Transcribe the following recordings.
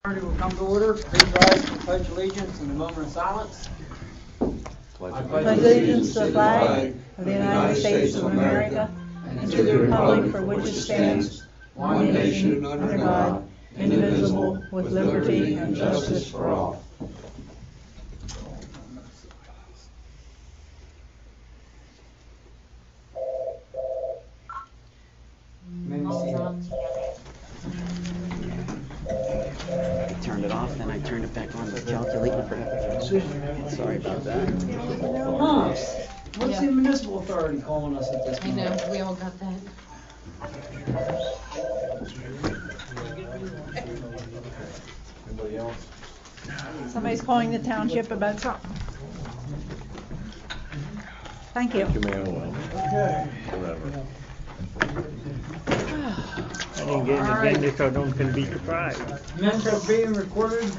Will come to order. Please rise to pledge allegiance in a moment of silence. I pledge allegiance to the flag of the United States of America and to the republic for which it stands, one nation under God, indivisible, with liberty and justice for all. I turned it off, then I turned it back on to calculate and forgot. Sorry about that. What's the Municipal Authority calling us at this I moment? know, we all got that. Anybody else? Somebody's calling the township about something. Thank you. Manuel. Okay. Whatever. I didn't get an agenda, so I don't can be surprised. Minutes are being recorded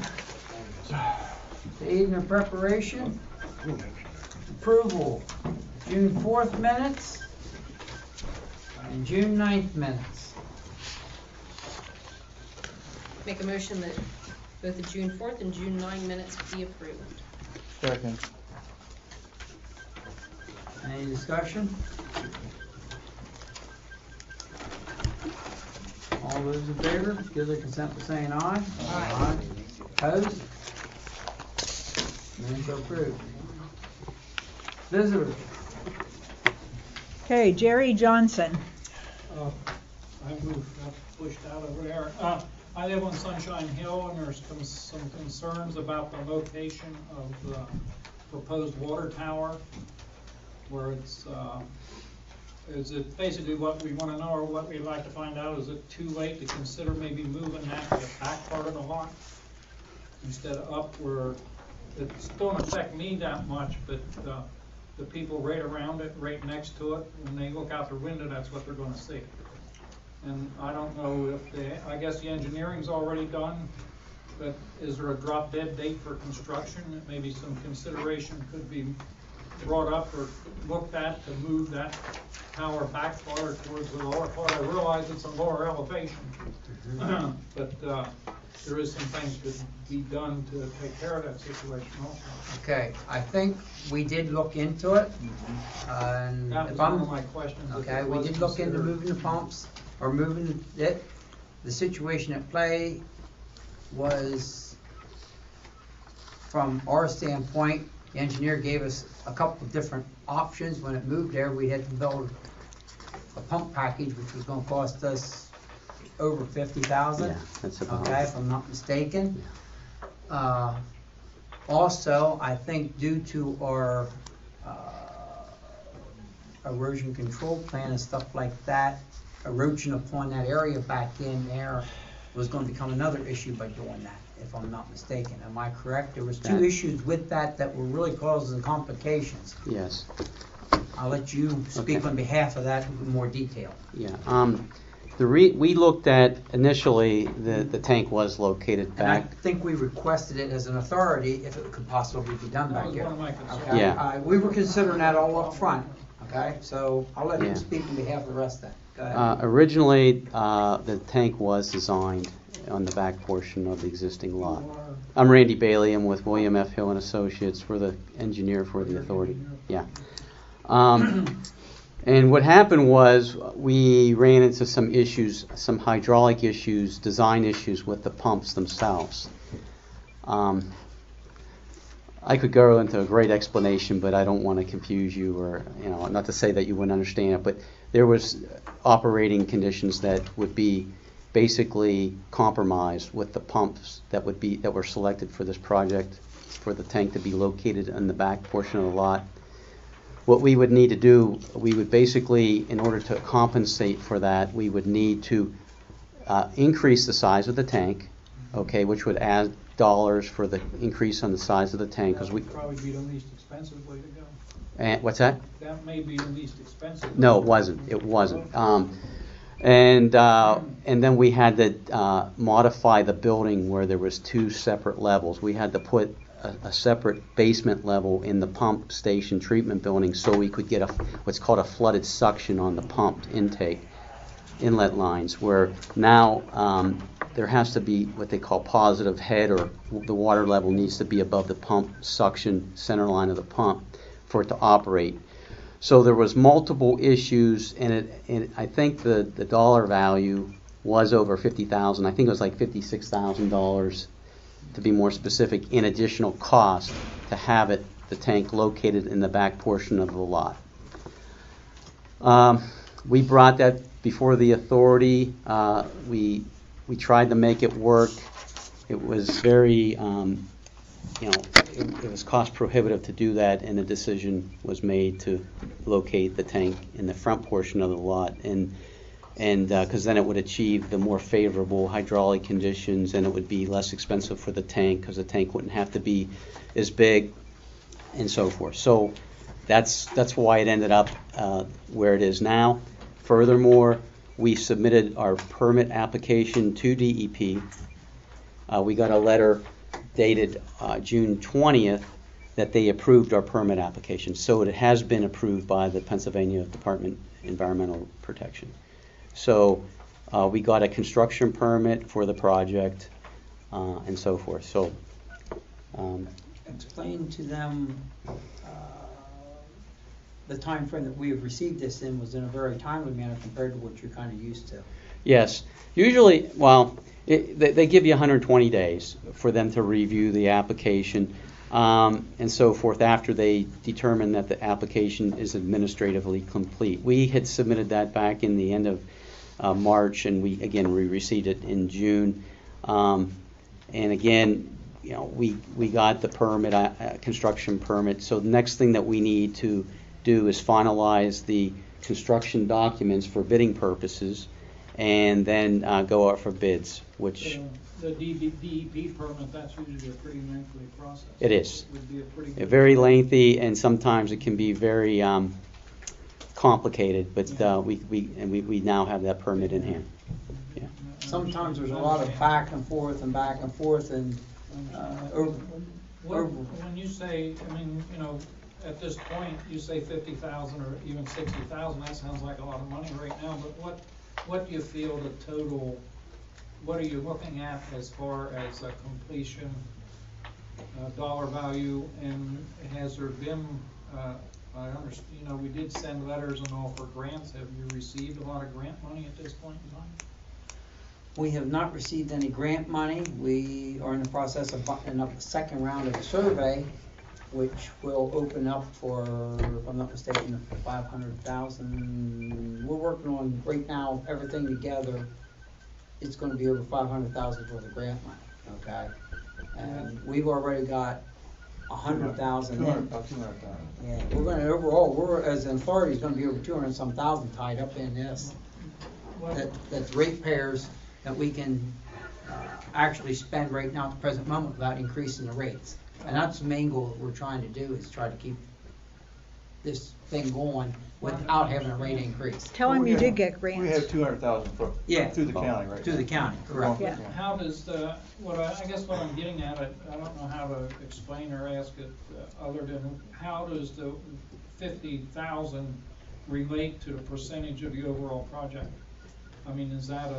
to aid in preparation. Approval, June 4th minutes and June 9th minutes. Make a motion that both the June 4th and June 9 minutes be approved. Second. Any discussion? All those in favor, give their consent by saying aye. Aye. Opposed? Minutes are approved. Visitors. Okay, Jerry Johnson. I moved, pushed out over there. I live on Sunshine Hill, and there's some concerns about the location of the proposed water tower, where is it basically what we want to know, or what we'd like to find out, is it too late to consider maybe moving that to the back part of the lot instead of up where it don't affect me that much, but the people right around it, right next to it, when they look out their window, that's what they're going to see. And I don't know if I guess the engineering's already done, but is there a drop dead date for construction? That maybe some consideration could be brought up or looked at to move that tower back farther towards the lower part. I realize it's a lower elevation, but there is some things to be done to take care of that situation also. Okay, I think we did look into it. And That was if one I'm, of my questions. if okay, it we was did look into considered. moving the pumps, or moving it. The situation at play was, from our standpoint, the engineer gave us a couple of different options. When it moved there, we had to build a pump package, which was gonna cost us over $50,000. Yeah, that's about Okay, if I'm not mistaken. Also, I think due to our erosion control plan and stuff like that, erosion upon that area back in there was going to become another issue by doing that, if I'm not mistaken. Am I correct? There was two issues with that were really causing complications. Yes. I'll let you speak Okay. on behalf of that in more detail. Yeah. We looked at initially the tank was located And I back. think we requested it as an authority if it could possibly be done That back was here. one of my concerns. Okay? Yeah. We were considering that all up front. Okay, so I'll let Yeah. him speak on behalf of the rest of that. Go ahead. Originally, the tank was designed on the back portion of the existing lot. I'm Randy Bailey. I'm with William F. Hill and Associates. We're the engineer for the authority. Yeah. And what happened was we ran into some issues, some hydraulic issues, design issues with the pumps themselves. I could go into a great explanation, but I don't want to confuse you, or not to say that you wouldn't understand it, but there was operating conditions that would be basically compromised with the pumps that were selected for this project, for the tank to be located in the back portion of the lot. What we would need to do, we would basically, in order to compensate for that, we would need to increase the size of the tank, okay, which would add dollars for the increase on the size of the tank, because That would probably be the least expensive way to go. And what's that? That may be the least expensive. No, it wasn't. It wasn't. And then we had to modify the building where there was two separate levels. We had to put a separate basement level in the pump station treatment building so we could get what's called a flooded suction on the pumped inlet lines, where now there has to be what they call positive head, or the water level needs to be above the pump suction center line of the pump for it to operate. So there was multiple issues, and I think the dollar value was over $50,000. I think it was like $56,000 to be more specific, in additional cost to have the tank located in the back portion of the lot. We brought that before the authority. We tried to make it work. It was very, it was cost prohibitive to do that, and the decision was made to locate the tank in the front portion of the lot, and because then it would achieve the more favorable hydraulic conditions, and it would be less expensive for the tank because the tank wouldn't have to be as big, and so forth. So that's why it ended up where it is now. Furthermore, we submitted our permit application to DEP. We got a letter dated June 20th that they approved our permit application. So it has been approved by the Pennsylvania Department of Environmental Protection. So we got a construction permit for the project and so forth. So Explain to them the time frame that we have received this in was in a very timely manner compared to what you're kind of used to. yes, usually, well, they give you 120 days for them to review the application and so forth after they determine that the application is administratively complete. We had submitted that back in the end of March, and we received it in June. And again, we got the permit, construction permit. So the next thing that we need to do is finalize the construction documents for bidding purposes, and then go out for bids, which The DEP permit, that's usually a pretty lengthy process. it is. Would be a pretty good. Very lengthy, and sometimes it can be very complicated, but we now have that permit in hand. Yeah. Sometimes there's a lot of back and forth, and When you say, I mean, at this point, you say 50,000 or even 60,000, that sounds like a lot of money right now, but what do you feel the total, what are you looking at as far as a completion dollar value, and has there been, I understand, we did send letters and all for grants. Have you received a lot of grant money at this point in time? We have not received any grant money. We are in the process of buttoning up the second round of the survey, which will open up for, if I'm not mistaken, 500,000. We're working on right now everything together. It's going to be over 500,000 for the grant money. Okay, and we've already got 100,000. 200,000. Yeah, we're going to overall, as an authority, is going to be over 200-some thousand tied up in this. That's ratepayers that we can actually spend right now at the present moment without increasing the rates. And that's the main goal that we're trying to do, is try to keep this thing going without having a rate increase. Tell him you did get We have grants. 200,000 through the county right now. To the county, correct. Yeah. How does I guess what I'm getting at, I don't know how to explain or ask it other than, how does the 50,000 relate to the percentage of the overall project? I mean, is that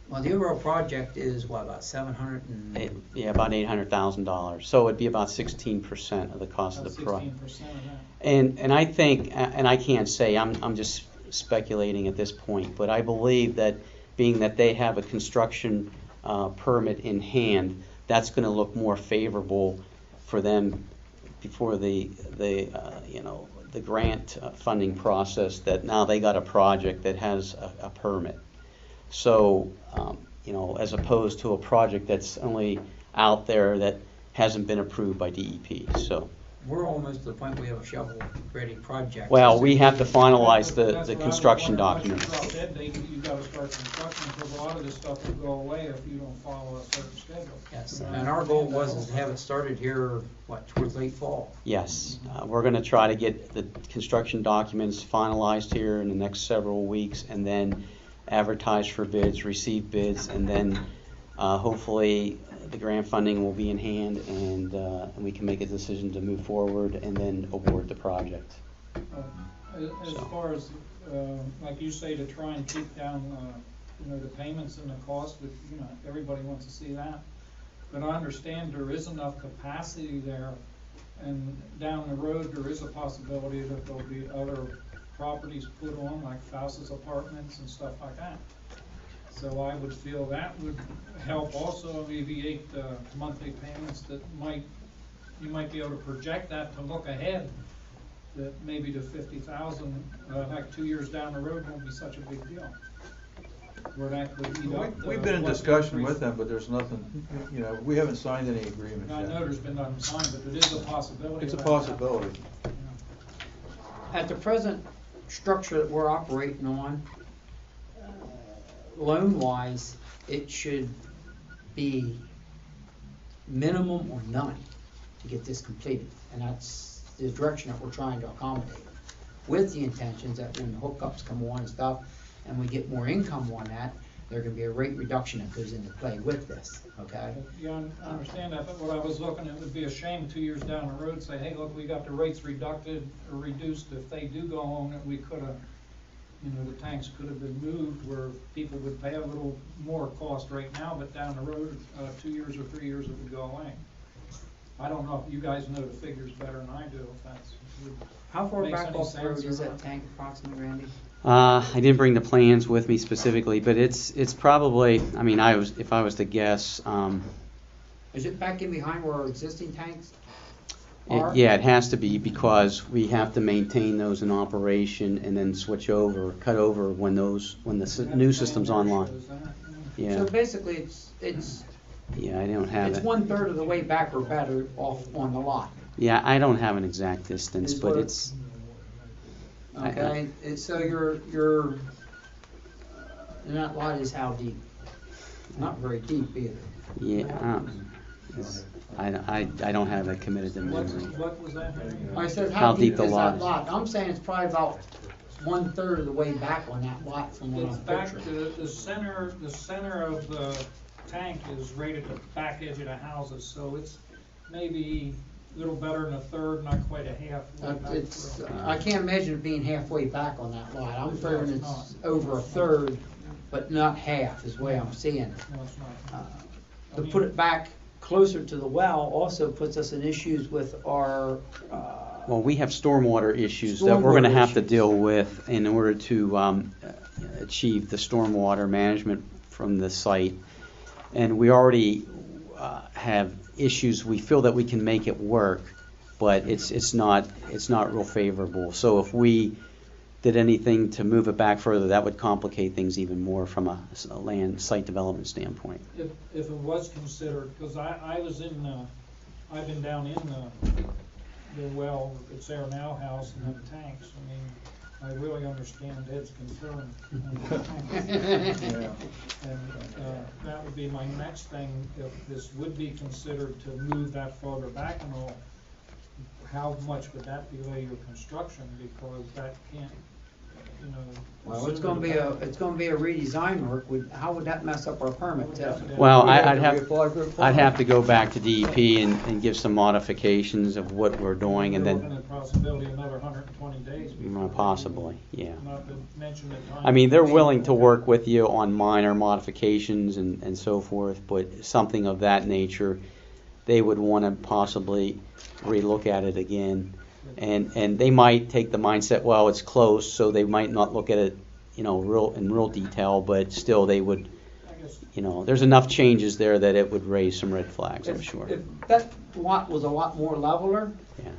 Well, the overall project is what, about 700 and... Yeah, about $800,000. So it'd be about 16% of the cost of the project. 16% of that? And I think, and I can't say, I'm just speculating at this point, but I believe that being that they have a construction permit in hand, that's going to look more favorable for them before the grant funding process, that now they got a project that has a permit. So, as opposed to a project that's only out there that hasn't been approved by DEP. So, We're almost to the point we have a shovel-ready project. well, we have to finalize That's the what I construction was wondering documents. about that date. You gotta start construction, because a lot of this stuff will go away if you don't follow a certain schedule. Yes, and our goal was to have it started here, towards late fall. Yes, we're going to try to get the construction documents finalized here in the next several weeks, and then advertise for bids, receive bids, and then hopefully the grant funding will be in hand, and we can make a decision to move forward and then award the project. As far as, like you say, to try and keep down the payments and the cost, but, everybody wants to see that. But I understand there is enough capacity there, and down the road, there is a possibility that there'll be other properties put on, like Faustus Apartments and stuff like that. So I would feel that would help also alleviate the monthly payments that you might be able to project that to look ahead, that maybe the 50,000, like 2 years down the road won't be such a big deal. Where that could eat up the- We've been in discussion with them, but there's nothing, we haven't signed any agreement I know yet. there's been nothing signed, but it is a possibility. It's a of that possibility. happening. At the present structure that we're operating on, loan-wise, it should be minimum or none to get this completed. And that's the direction that we're trying to accommodate, with the intentions that when the hookups come on and stuff, and we get more income on that, there can be a rate reduction that goes into play with this, okay? Yeah, I understand that, but what I was looking at, it would be a shame 2 years down the road, say, hey, look, we got the rates reduced, if they do go on, that we could have, the tanks could have been moved where people would pay a little more cost right now, but down the road, 2 years or 3 years, it would go away. I don't know if you guys know the figures better than I do, if that's. How far makes back any off the road sense or is that not. tank approximately, Randy? I didn't bring the plans with me specifically, but it's probably, if I was to guess, Is it back in behind where our existing tanks are? yeah, it has to be, because we have to maintain those in operation and then cut over when the new system's online. Yeah, So basically, it's yeah, I don't have it's it. 1/3 of the way back or better off on the lot. Yeah, I don't have an exact distance, Is but what- it's, Okay, and so and that lot is how deep? Not very deep either. yeah, I don't have it committed to memory. What was that? I said, How how deep deep the is lot that lot? I'm saying it's probably about 1/3 of the way back on that lot from what It's I'm back picturing. to the center of the tank is right at the back edge of the houses, so it's maybe a little better than a third, not quite a half. I can't imagine it being halfway back on that lot. I'm figuring it's it's not. over a third, but not half is the way I'm seeing it. No, it's not. To put it back closer to the well also puts us in issues with our, Well, we have stormwater issues that we're going to Stormwater have to issues. deal with in order to achieve the stormwater management from the site. And we already have issues. We feel that we can make it work, but it's not real favorable. So if we did anything to move it back further, that would complicate things even more from a land site development standpoint. If it was considered, because I've been down in the well, it's there now house and them tanks. I really understand Ed's concern. Yeah. And that would be my next thing, if this would be considered to move that farther back and all, how much would that delay your construction? Because that can't, well, it's gonna be a redesign work. How would that mess up our permit too? Well, We I'd have to reapply for a I'd have to go back to DEP and give some modifications of what we're doing, and You're looking then at possibility another 120 days. possibly, yeah. Not to mention the time. I mean, they're willing to work with you on minor modifications and so forth, but something of that nature, they would want to possibly relook at it again. And they might take the mindset, well, it's close, so they might not look at it, in real detail, but still they would, I guess there's enough changes there that it would raise some red flags, I'm If sure. that lot was a lot more leveler, Yeah.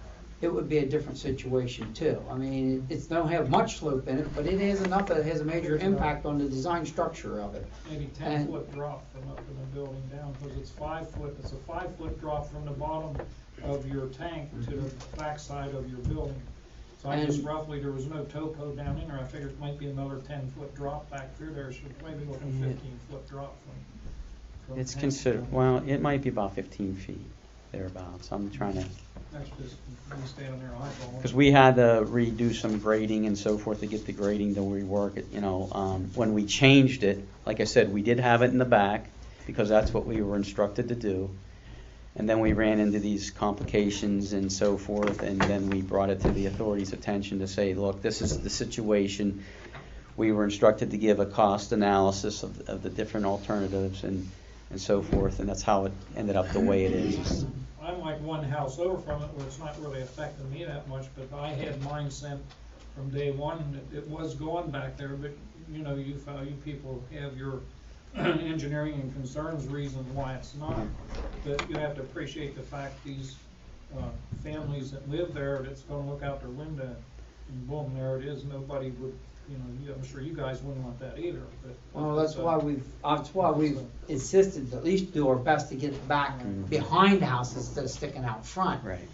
it would be a different situation too. I mean, it don't have much slope in it, but it is enough that it has a major impact on the design structure of it. maybe And- 10-foot drop from up in the building down, because it's 5 foot, it's a 5-foot drop from the bottom of your tank to the backside of your building. So I just And- roughly, there was no topo down in there, I figured it might be another 10-foot drop back through there, so maybe looking 15-foot drop from. It's tank to considered, building. well, it might be about 15 feet, thereabouts. I'm trying to, That's just, me standing there eyeballing. because we had to redo some grading and so forth to get the grading to rework it, when we changed it, like I said, we did have it in the back, because that's what we were instructed to do. And then we ran into these complications and so forth, and then we brought it to the authorities' attention to say, look, this is the situation. we were instructed to give a cost analysis of the different alternatives and so forth, and that's how it ended up the way it is. I'm like one house over from it, where it's not really affecting me that much, but I had mine sent from day one, and it was going back there, but you know, you people have your engineering and concerns reasons why it's not, but you have to appreciate the fact these families that live there, that's gonna look out their window, and boom, there it is. Nobody would, you know, I'm sure you guys wouldn't want that either, but. Well, that's why we've insisted to at least do our best to get it back behind the house instead of sticking out front. Right.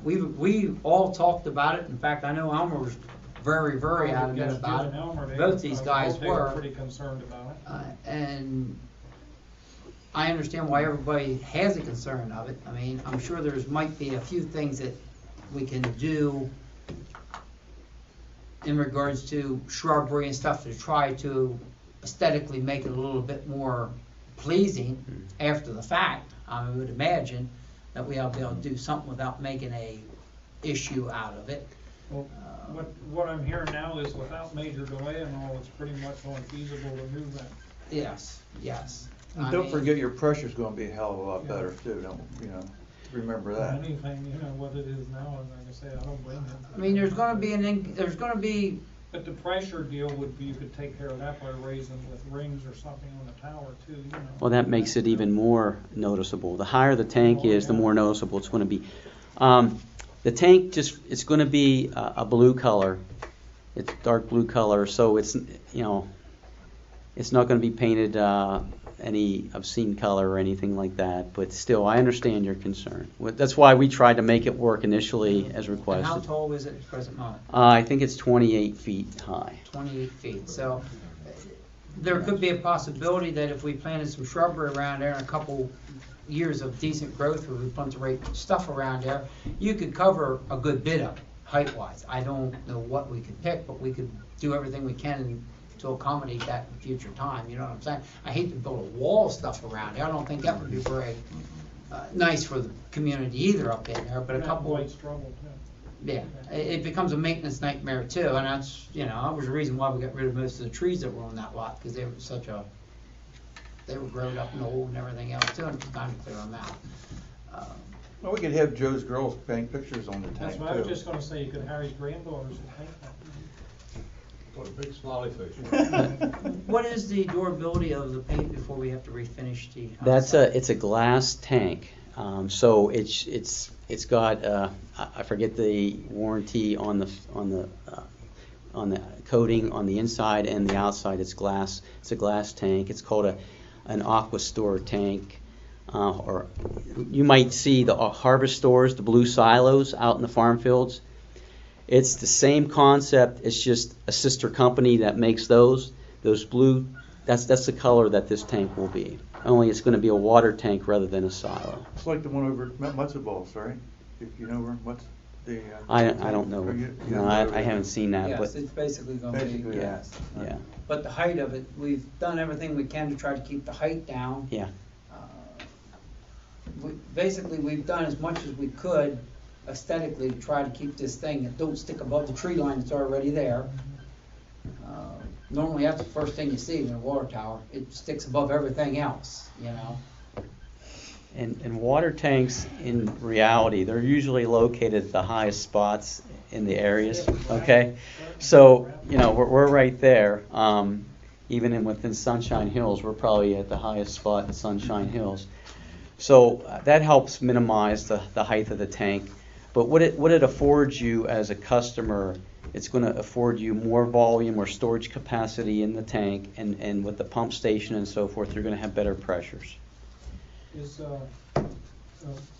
We all talked about it. In fact, I know Elmer was very, very adamant about it. Both these guys were. Pretty concerned about it. And I understand why everybody has a concern of it. I mean, I'm sure might be a few things that we can do in regards to shrubbery and stuff to try to aesthetically make it a little bit more pleasing after the fact. I would imagine that we'll be able to do something without making a issue out of it. Well, what I'm hearing now is without major delay and all, it's pretty much unfeasible to do that. Yes, yes. And don't forget your pressure's gonna be a hell of a lot better too, don't, you know, remember that. Anything, you know, what it is now, and like I say, I don't blame him. I mean, there's gonna be But the pressure deal would be, you could take care of that by raising with rings or something on the tower too, you know. Well, that makes it even more noticeable. The higher the tank is, the more noticeable it's going to be. The tank it's going to be a blue color. It's dark blue color, so it's, you know, it's not going to be painted any obscene color or anything like that. But still, I understand your concern. That's why we tried to make it work initially as requested. And how tall is it at the present moment? I think it's 28 feet high. 28 feet. So there could be a possibility that if we planted some shrubbery around there and a couple years of decent growth where we plant the right stuff around there, you could cover a good bit of it, height-wise. I don't know what we could pick, but we could do everything we can to accommodate that in future time. You know what I'm saying? I hate to build a wall of stuff around there. I don't think that would be very nice for the community either up in there, but a couple. White struggle too. Yeah, it becomes a maintenance nightmare too, and that's, you know, that was the reason why we got rid of most of the trees that were on that lot, because they were they were grown up and old and everything else too, and it was time to clear them out. Well, we could have Joe's girls paint pictures on the tank That's too. what I was just gonna say, you could hire his granddaughters to paint that. What a big smiley face. What is the durability of the paint before we have to refinish the That's it's a glass tank. So it's got I forget the warranty on the coating on the inside and the outside. It's glass. It's a glass tank. It's called an AquaStore tank. Or you might see the harvest stores, the blue silos out in the farm fields. It's the same concept. It's just a sister company that makes those blue. That's the color that this tank will be. Only it's going to be a water tank rather than a silo. It's like the one over at Matzo Balls, right? If you know where what's the. I don't know. No, I haven't seen that. Yes, But it's basically going to be, Basically, yes. yeah, But the height of it, we've done everything we can to try to keep the height down. yeah. Basically, we've done as much as we could aesthetically to try to keep this thing that don't stick above the tree line that's already there. Normally, that's the first thing you see in a water tower. It sticks above everything else, you know. And water tanks, in reality, they're usually located at the highest spots in the areas. Okay, so you know we're right there. Even within Sunshine Hills, we're probably at the highest spot in Sunshine Hills. So that helps minimize the height of the tank. But what it affords you as a customer, it's going to afford you more volume or storage capacity in the tank, and with the pump station and so forth, you're going to have better pressures.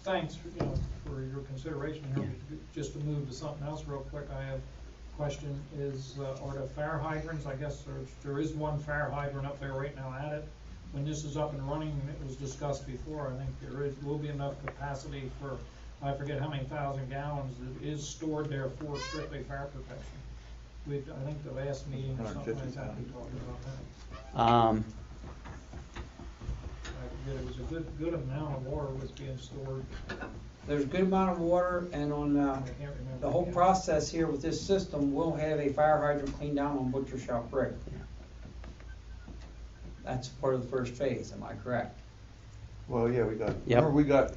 Thanks for your consideration here. Yeah. Just to move to something else real quick, I have a question. Are the fire hydrants, I guess there is one fire hydrant up there right now at it. When this is up and running, and it was discussed before, I think will be enough capacity for, I forget how many thousand gallons that is stored there for strictly fire protection. I think the last meeting or something like that, we talked about that. It was a good amount of water was being stored. there's a good amount of water, and on, I can't remember. the whole again. process here with this system, we'll have a fire hydrant cleaned down on Butcher Shop Road. That's part of the first phase, am I correct? Well, yeah, we got, Yep. remember, we got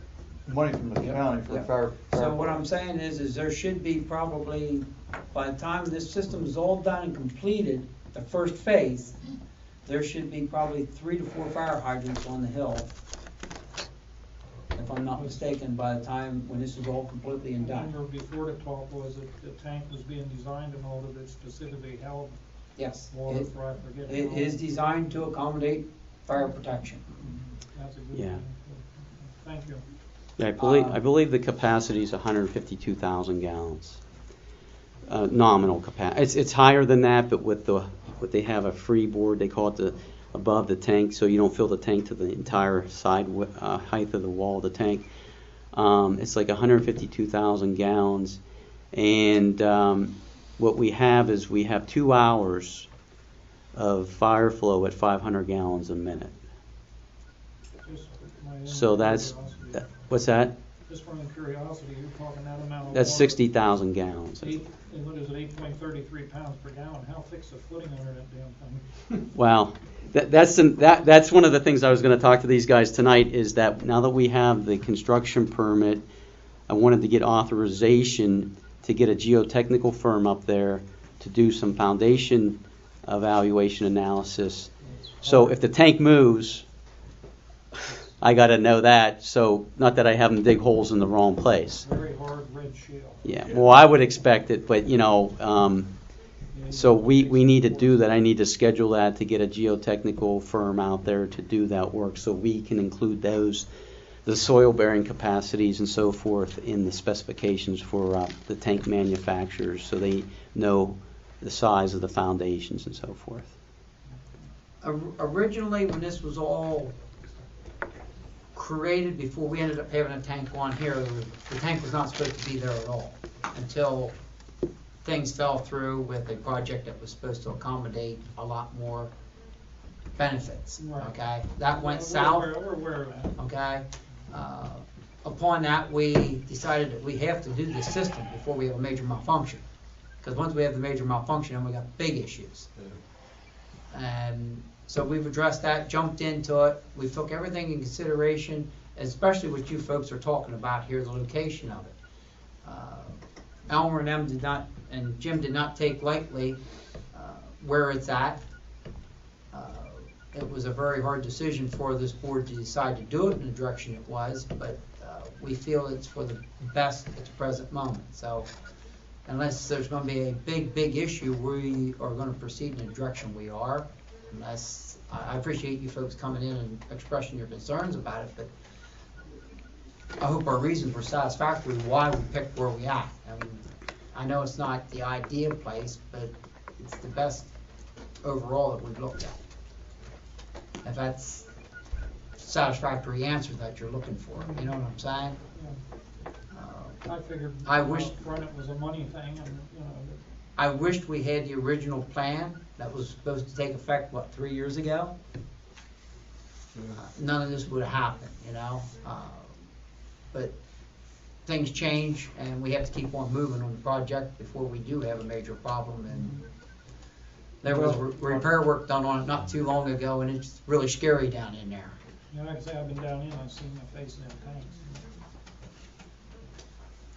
money from the Yep. county for Yep. fire. So what I'm saying is there should be probably, by the time this system is all done and completed, the first phase, there should be probably 3 to 4 fire hydrants on the hill. If I'm not mistaken, by the time, when this is all completely and done. Remember before the talk was that the tank was being designed and all that it specifically held Yes, water for, I forget. it is designed to accommodate fire protection. That's a good Yeah. thing. Thank you. Yeah, I believe the capacity is 152,000 gallons. Nominal capacity. It's higher than that, but what they have a freeboard, they call it above the tank, so you don't fill the tank to the entire side height of the wall of the tank. It's like 152,000 gallons, and what we have is we have 2 hours of fire flow at 500 gallons a minute. Just for my own So that's curiosity. what's that? Just from curiosity, you're talking that amount of That's water. 60,000 gallons. And what is it, 8.33 pounds per gallon? How thick's the footing under that damn thing? Wow. That's one of the things I was going to talk to these guys tonight, is that now that we have the construction permit, I wanted to get authorization to get a geotechnical firm up there to do some foundation evaluation analysis. So if the tank moves, I got to know that, so not that I have them dig holes in the wrong place. Very hard red shale. Yeah, well, I would expect it, but, so we need to do that. I need to schedule that to get a geotechnical firm out there to do that work, so we can include the soil bearing capacities and so forth in the specifications for the tank manufacturers, so they know the size of the foundations and so forth. Originally, when this was all created, before we ended up having a tank on here, the tank was not supposed to be there at all until things fell through with a project that was supposed to accommodate a lot more benefits. Right. Okay, that went We're south. We're aware of that. Okay, upon that, we decided that we have to do this system before we have a major malfunction. Because once we have the major malfunction, then we got big issues. And so we've addressed that, jumped into it. We took everything in consideration, especially what you folks are talking about here, the location of it. Elmer and them did not, and Jim did not take lightly where it's at. It was a very hard decision for this board to decide to do it in the direction it was, but we feel it's for the best at the present moment. So unless there's going to be a big issue, we are going to proceed in the direction we are. Unless, I appreciate you folks coming in and expressing your concerns about it, but I hope our reasons were satisfactory why we picked where we at. I know it's not the ideal place, but it's the best overall that we've looked at. If that's satisfactory answer that you're looking for, you know what I'm saying? I figured I wish- out front it was a money thing, and, I wished we had the original plan that was supposed to take effect, 3 years ago? None of this would have happened, but things change, and we have to keep on moving on the project before we do have a major problem. And there was repair work done on it not too long ago, and it's really scary down in there. like I say, I've been down in, I've seen my face in them tanks.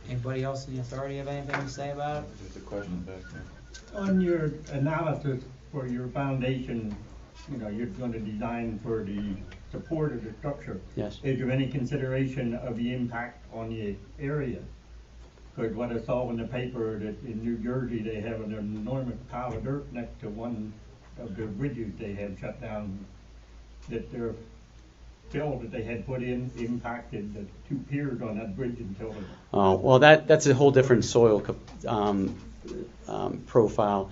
Anybody else in the authority have anything to say about it? There's a question back there. On your analysis for your foundation, you're going to design for the support of the structure. Yes. Is there any consideration of the impact on the area? Because what I saw in the paper that in New Jersey, they have an enormous pile of dirt next to one of the bridges they had shut down, that their fill that they had put in impacted the 2 piers on that bridge until it. Oh, well, that's a whole different soil profile.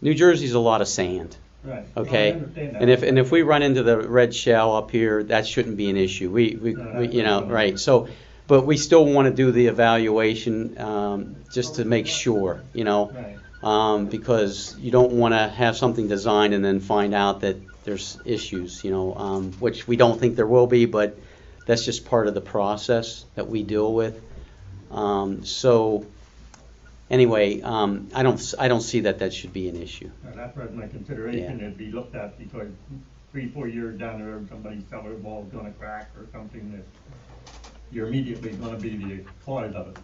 New Jersey's a lot of sand. Right. Okay, I understand that. and if we run into the red shell up here, that shouldn't be an issue. We right. So, but we still want to do the evaluation just to make sure, Right. because you don't want to have something designed and then find out that there's issues, which we don't think there will be, but that's just part of the process that we deal with. So anyway, I don't see that should be an issue. Now, that's what my consideration Yeah. would be looked at, because 3-4 years down the road, somebody's cellar wall's gonna crack or something, that you're immediately gonna be the cause of it.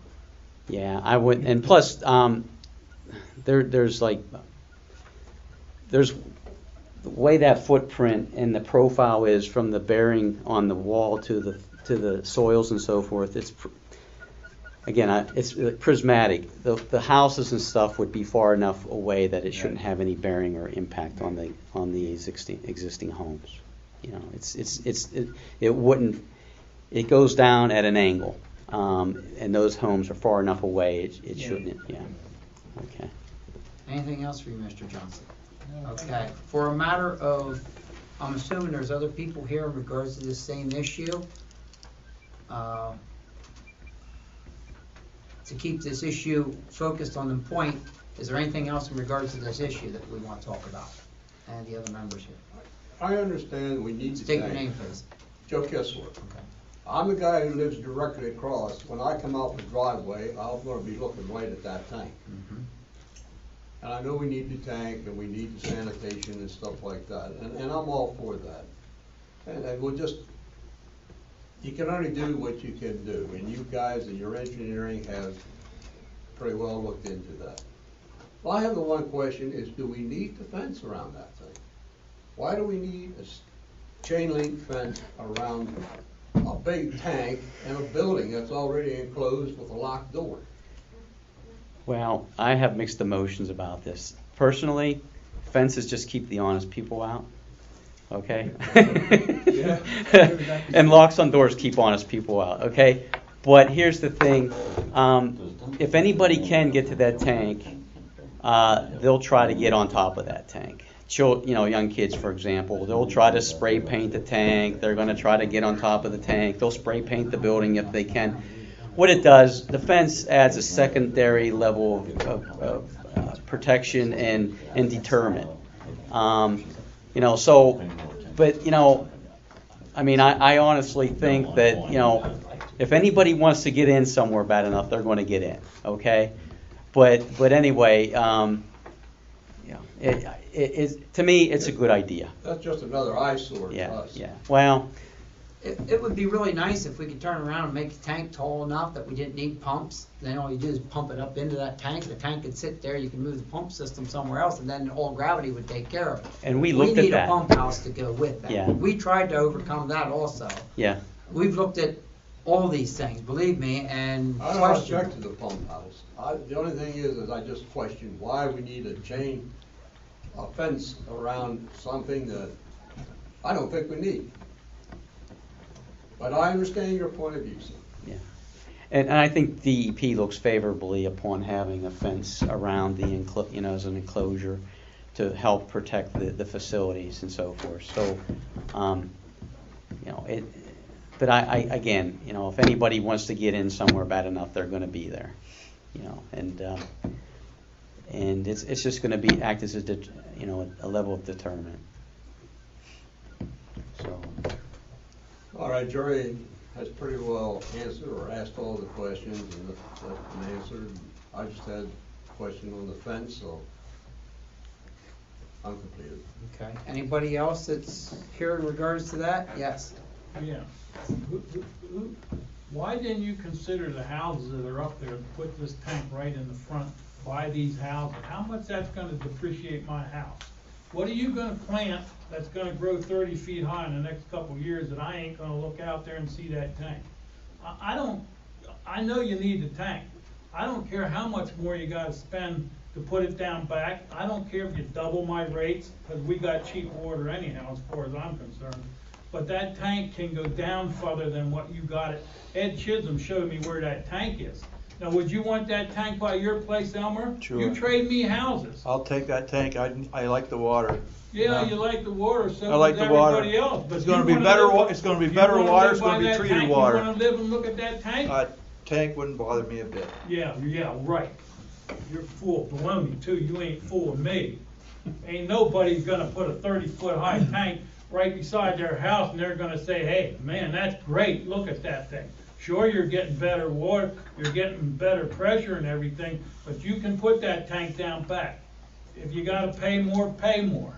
Yeah, I would, and plus, there's the way that footprint and the profile is from the bearing on the wall to the soils and so forth. It's it's prismatic. The houses and stuff would be far enough away that it shouldn't have any bearing or impact on the existing homes. You know, it wouldn't. It goes down at an angle, and those homes are far enough away. It shouldn't. Yeah. Okay. Anything else for you, Mr. Johnson? Okay, for a matter of, I'm assuming there's other people here in regards to this same issue. To keep this issue focused on the point, is there anything else in regards to this issue that we want to talk about? And the other members here. I understand we need to State your name, please. Joe Kissler. Okay. I'm the guy who lives directly across. When I come out the driveway, I'm gonna be looking right at that tank. Mhm. And I know we need the tank and we need the sanitation and stuff like that, and I'm all for that. And we'll just, you can only do what you can do, and you guys and your engineering have pretty well looked into that. Well, I have the one question is, do we need the fence around that thing? Why do we need a chain link fence around a big tank and a building that's already enclosed with a locked door? Well, I have mixed emotions about this. Personally, fences just keep the honest people out. Okay? Yeah. And locks on doors keep honest people out. Okay? But here's the thing. If anybody can get to that tank, they'll try to get on top of that tank. Young kids, for example, they'll try to spray paint the tank. They're going to try to get on top of the tank. They'll spray paint the building if they can. What it does, the fence adds a secondary level of protection and deterrent. I honestly think that, if anybody wants to get in somewhere bad enough, they're going to get in, okay? But anyway, to me, it's a good idea. That's just another eyesore to us. Yeah. Well, It would be really nice if we could turn around and make the tank tall enough that we didn't need pumps. Then all you do is pump it up into that tank. The tank could sit there. You can move the pump system somewhere else, and then all gravity would take care of it. And we looked at We need a that. pump house to go with that. Yeah. We tried to overcome that also. Yeah. We've looked at all these things, believe me, and I don't object to the pump house. The only thing is I just question why we need a fence around something that I don't think we need. But I understand your point of view, sir. Yeah. And I think DEP looks favorably upon having a fence around as an enclosure to help protect the facilities and so forth. So, but again, if anybody wants to get in somewhere bad enough, they're going to be there, and it's just going to act as a level of deterrent. So. All right, Jerry has pretty well answered or asked all the questions and that's been answered. I just had a question on the fence, so I'm completed. Okay. Anybody else that's here in regards to that? Yes. Yeah. Why didn't you consider the houses that are up there to put this tank right in the front by these houses? How much that's gonna depreciate my house? What are you gonna plant that's gonna grow 30 feet high in the next couple of years that I ain't gonna look out there and see that tank? I know you need the tank. I don't care how much more you gotta spend to put it down back. I don't care if you double my rates, because we got cheap water anyhow, as far as I'm concerned. But that tank can go down further than what you got it. Ed Chisholm showed me where that tank is. Now, would you want that tank by your place, Elmer? Sure. You trade me houses. I'll take that tank. I like the water. Yeah, you like the water, so I like does the water. everybody else. But It's gonna you be wanna better live- it's gonna be you better wanna water, live it's gonna by be that treated tank? water. You wanna live and look at that tank? Tank wouldn't bother me a bit. Yeah, right. You're full of baloney too, you ain't full of me. Ain't nobody's gonna put a 30-foot high tank right beside their house and they're gonna say, hey, man, that's great, look at that thing. Sure, you're getting better water, you're getting better pressure and everything, but you can put that tank down back. If you gotta pay more, pay more.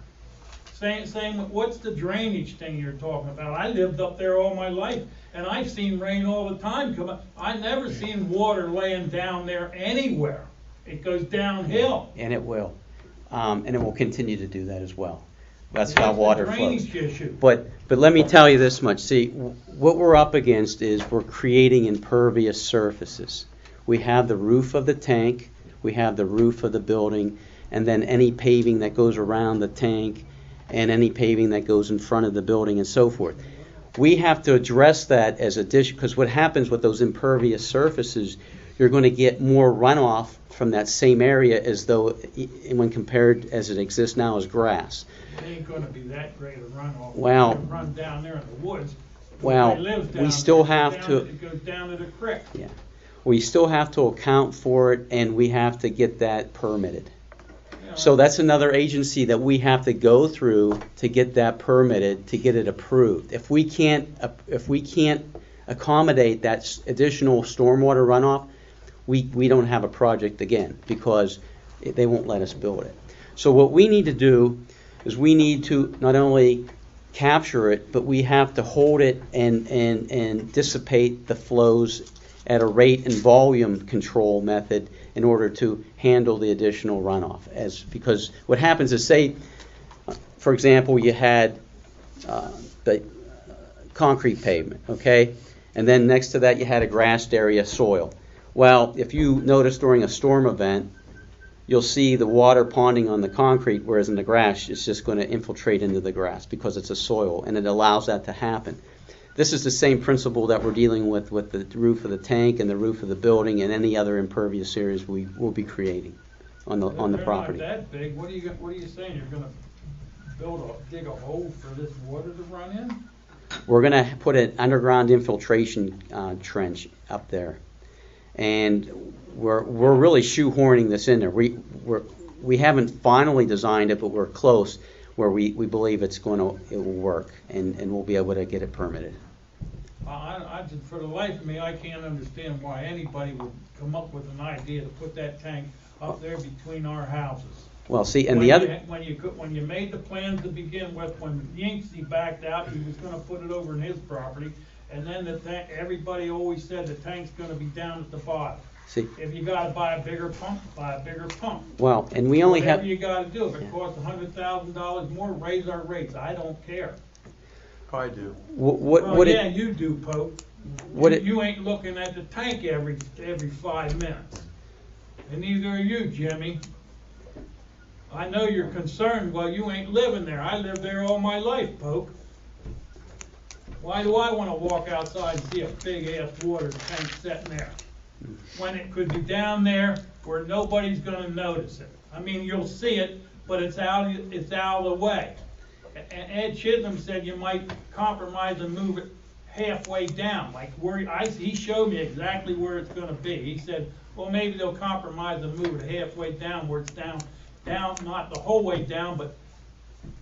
Same with, what's the drainage thing you're talking about? I lived up there all my life, and I've seen rain all the time come up. I never seen water laying down there anywhere. It goes downhill. And it will. And it will continue to do that as well. That's What's how the water flows. drainage issue? But let me tell you this much. See, what we're up against is we're creating impervious surfaces. We have the roof of the tank, we have the roof of the building, and then any paving that goes around the tank, and any paving that goes in front of the building and so forth. We have to address that as addition, because what happens with those impervious surfaces, you're going to get more runoff from that same area as though, when compared as it exists now, as grass. It ain't gonna be that great a runoff. Well- You can run down there in the woods. Well, Everybody lives down we still there. have It goes to- down- It goes down to the creek. Yeah. We still have to account for it, and we have to get that permitted. You know, So that's another agency that we have to go through to get that permitted, to get it approved. If we can't accommodate that additional stormwater runoff, we don't have a project again, because they won't let us build it. So what we need to do is we need to not only capture it, but we have to hold it and dissipate the flows at a rate and volume control method in order to handle the additional runoff. Because what happens is, say, for example, you had the concrete pavement, okay? And then next to that you had a grassed area, soil. Well, if you notice during a storm event, you'll see the water ponding on the concrete, whereas in the grass, it's just going to infiltrate into the grass because it's a soil, and it allows that to happen. This is the same principle that we're dealing with the roof of the tank and the roof of the building and any other impervious areas we will be creating on the property. They're not that big. What are you saying? You're gonna dig a hole for this water to run in? We're going to put an underground infiltration trench up there, and we're really shoehorning this in there. We haven't finally designed it, but we're close, where we believe it will work, and we'll be able to get it permitted. I just, for the life of me, I can't understand why anybody would come up with an idea to put that tank up there between our houses. Well, see, and When you made the plans to begin with, when Yinksy backed out, he was gonna put it over in his property, and then everybody always said the tank's gonna be down at the bottom. See, If you gotta buy a bigger pump, buy a bigger pump. well, and we only Whatever have. you gotta do. If it costs $100,000 more, raise our rates. I don't care. I do. Well, yeah, you do, Pope. What it- You ain't looking at the tank every 5 minutes. And neither are you, Jimmy. I know you're concerned. Well, you ain't living there. I lived there all my life, Pope. Why do I wanna walk outside and see a big-ass water tank sitting there, when it could be down there where nobody's gonna notice it? I mean, you'll see it, but it's out of the way. And Ed Chisholm said you might compromise and move it halfway down, like he showed me exactly where it's gonna be. He said, well, maybe they'll compromise and move it halfway down, where it's down, not the whole way down, but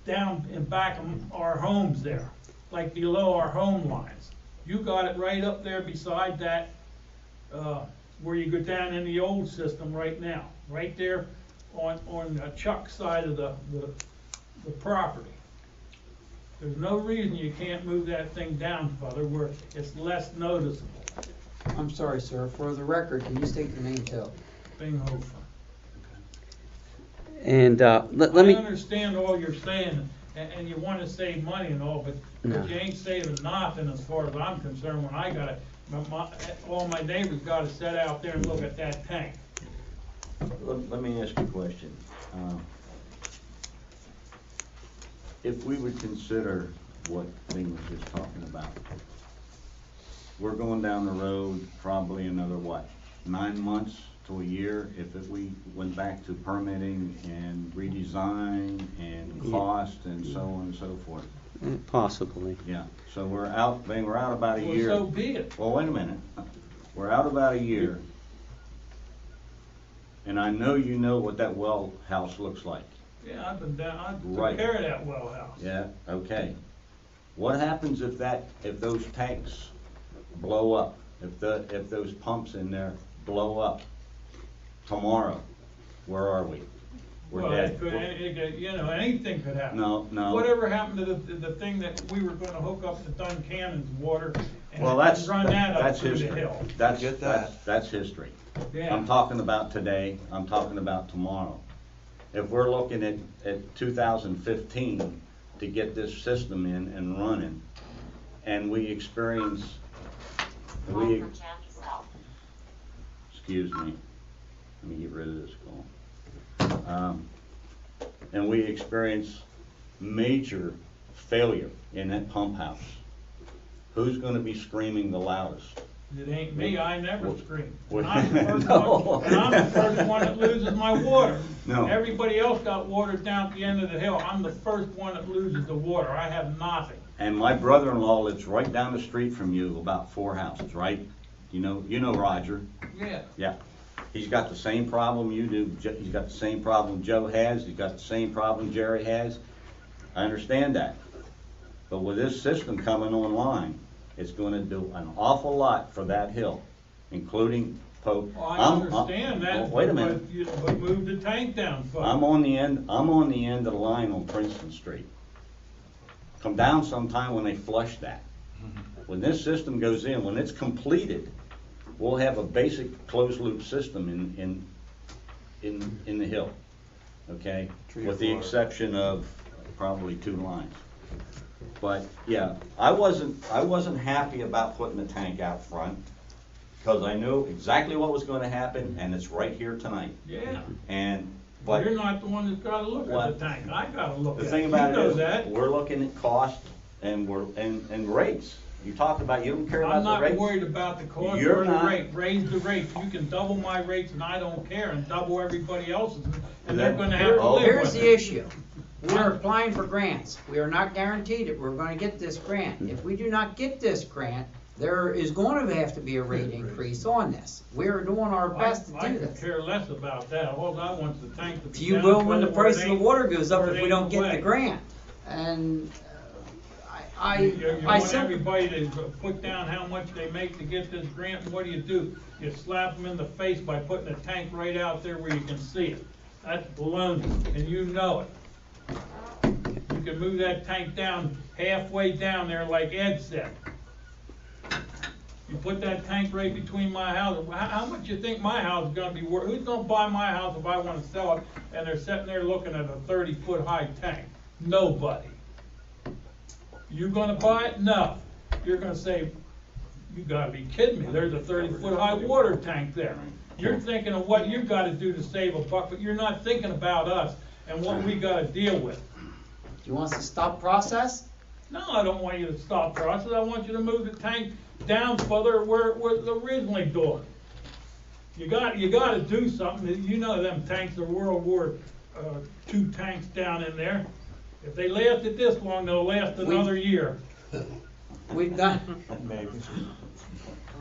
down in back of our homes there, like below our home lines. You got it right up there beside that, where you go down in the old system right now, right there on Chuck's side of the property. There's no reason you can't move that thing down further where it's less noticeable. I'm sorry, sir, for the record, can you state the name too? Binghofer. And let me. I understand all you're saying, and you want to save money and all, but No. you ain't saving nothing as far as I'm concerned. When I got it, all my neighbors got to sit out there and look at that tank. Let me ask you a question. If we would consider what Lee was just talking about, we're going down the road probably another, 9 months to a year if we went back to permitting and redesign and cost and so on and so forth. Possibly. Yeah, so we're out about a year. Well, so be it. Well, wait a minute. We're out about a year, and I know you know what that well house looks like. Yeah, I've been down, I Right. took care of that well house. Yeah, okay. What happens if those tanks blow up If those pumps in there blow up tomorrow, where are we? We're Well, dead. it could, anything could happen. No. Whatever happened to the thing that we were gonna hook up to Duncannon's water Well, and run that up that's through the history. hill? That's history. Yeah. I'm talking about today, I'm talking about tomorrow. If we're looking at 2015 to get this system in and running, and we experience, excuse me, let me get rid of this call. And we experience major failure in that pump house, who's gonna be screaming the loudest? It ain't me, I never scream. What- I'm the first No. one, and I'm the first one that loses my water. No. Everybody else got water down at the end of the hill. I'm the first one that loses the water. I have nothing. And my brother-in-law lives right down the street from you, about 4 houses, right? You know Roger. Yeah. Yeah. He's got the same problem you do. He's got the same problem Joe has. He's got the same problem Jerry has. I understand that. But with this system coming online, it's gonna do an awful lot for that hill, including Pope. Well, I understand that. Well, wait a minute. But move the tank down, folks. I'm on the end of the line on Princeton Street. Come down sometime when they flush that. When this system goes in, when it's completed, we'll have a basic closed loop system in the hill, okay? 3 or With the 4. exception of probably 2 lines. But yeah, I wasn't happy about putting the tank out front, because I knew exactly what was gonna happen, and it's right here tonight. Yeah. But You're not the one that's gotta look at What? the tank. I gotta look at it. the thing about You it know is, that. we're looking at cost and rates. You talked about, you don't care I'm about the not rates? worried about the cost You're or the not. rate. Raise the rates. You can double my rates and I don't care, and double everybody else's, and they're gonna have to Oh. live Here's with the it. issue. We are applying for grants. We are not guaranteed that we're gonna get this grant. If we do not get this grant, there is going to have to be a rate increase on this. We are doing our best I to do could this. care less about that. All I want is the tank to be You down will when the where price it of the ain't- water goes up where it if we ain't don't get the wet. grant. And You I want simply, everybody to put down how much they make to get this grant, and what do? You slap them in the face by putting a tank right out there where you can see it. That's baloney, and you know it. You can move that tank down, halfway down there like Ed said. You put that tank right between my house, how much you think my house is gonna be worth? Who's gonna buy my house if I wanna sell it, and they're sitting there looking at a 30-foot high tank? Nobody. You gonna buy it? No. You're gonna say, you gotta be kidding me, there's a 30-foot high water tank there. You're thinking of what you gotta do to save a buck, but you're not thinking about us and what we gotta deal with. you want us to stop process? No, I don't want you to stop process, I want you to move the tank down further where it was originally doing. You gotta do something, you know them tanks are World War II tanks down in there. If they lasted this long, they'll last another year. We've done, Maybe.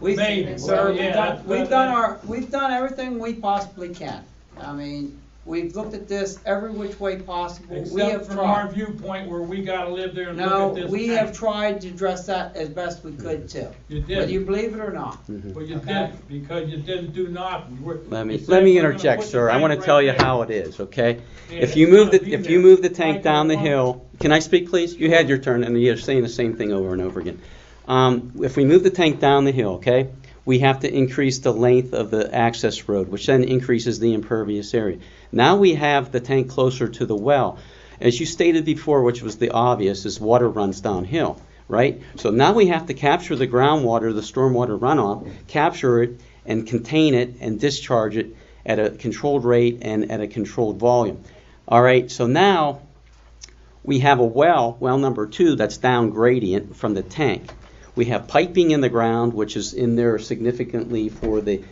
Maybe. sir, Well, yeah, we've done everything we possibly can. I mean, we've looked at this every which way possible. We have Except from our tried. viewpoint where we gotta live there and look No, at this we tank. have tried to address that as best we could too. You Whether did. you believe it or not. Well, you Okay. did, because you didn't do nothing. Let me You said we're gonna interject, put the sir. I tank want to right tell you there. how it is, okay? Yeah, If you it's move gotta the, be if there. you move the Like tank down the one- hill, can I speak, please? You had your turn, and you're saying the same thing over and over again. If we move the tank down the hill, okay, we have to increase the length of the access road, which then increases the impervious area. Now we have the tank closer to the well. As you stated before, which was the obvious, is water runs downhill, right? So now we have to capture the groundwater, the stormwater runoff, capture it and contain it and discharge it at a controlled rate and at a controlled volume. All right, so now we have a well number 2, that's down gradient from the tank. We have piping in the ground, which is in there significantly for the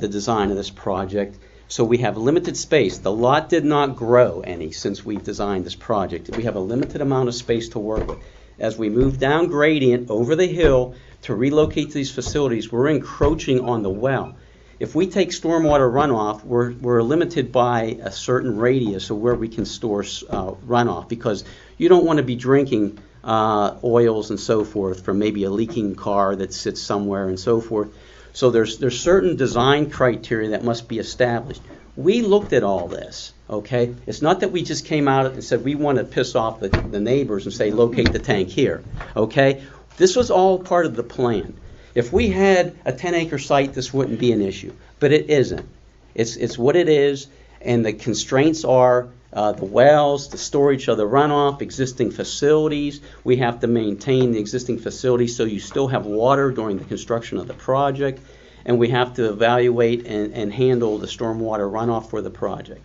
design of this project. So we have limited space. The lot did not grow any since we designed this project. We have a limited amount of space to work with. As we move down gradient over the hill to relocate these facilities, we're encroaching on the well. If we take stormwater runoff, we're limited by a certain radius of where we can store runoff, because you don't want to be drinking oils and so forth from maybe a leaking car that sits somewhere and so forth. So there's certain design criteria that must be established. We looked at all this, okay? It's not that we just came out and said we want to piss off the neighbors and say locate the tank here, okay? This was all part of the plan. If we had a 10-acre site, this wouldn't be an issue, but it isn't. It's what it is, and the constraints are the wells, the storage of the runoff, existing facilities. We have to maintain the existing facilities so you still have water during the construction of the project, and we have to evaluate and handle the stormwater runoff for the project.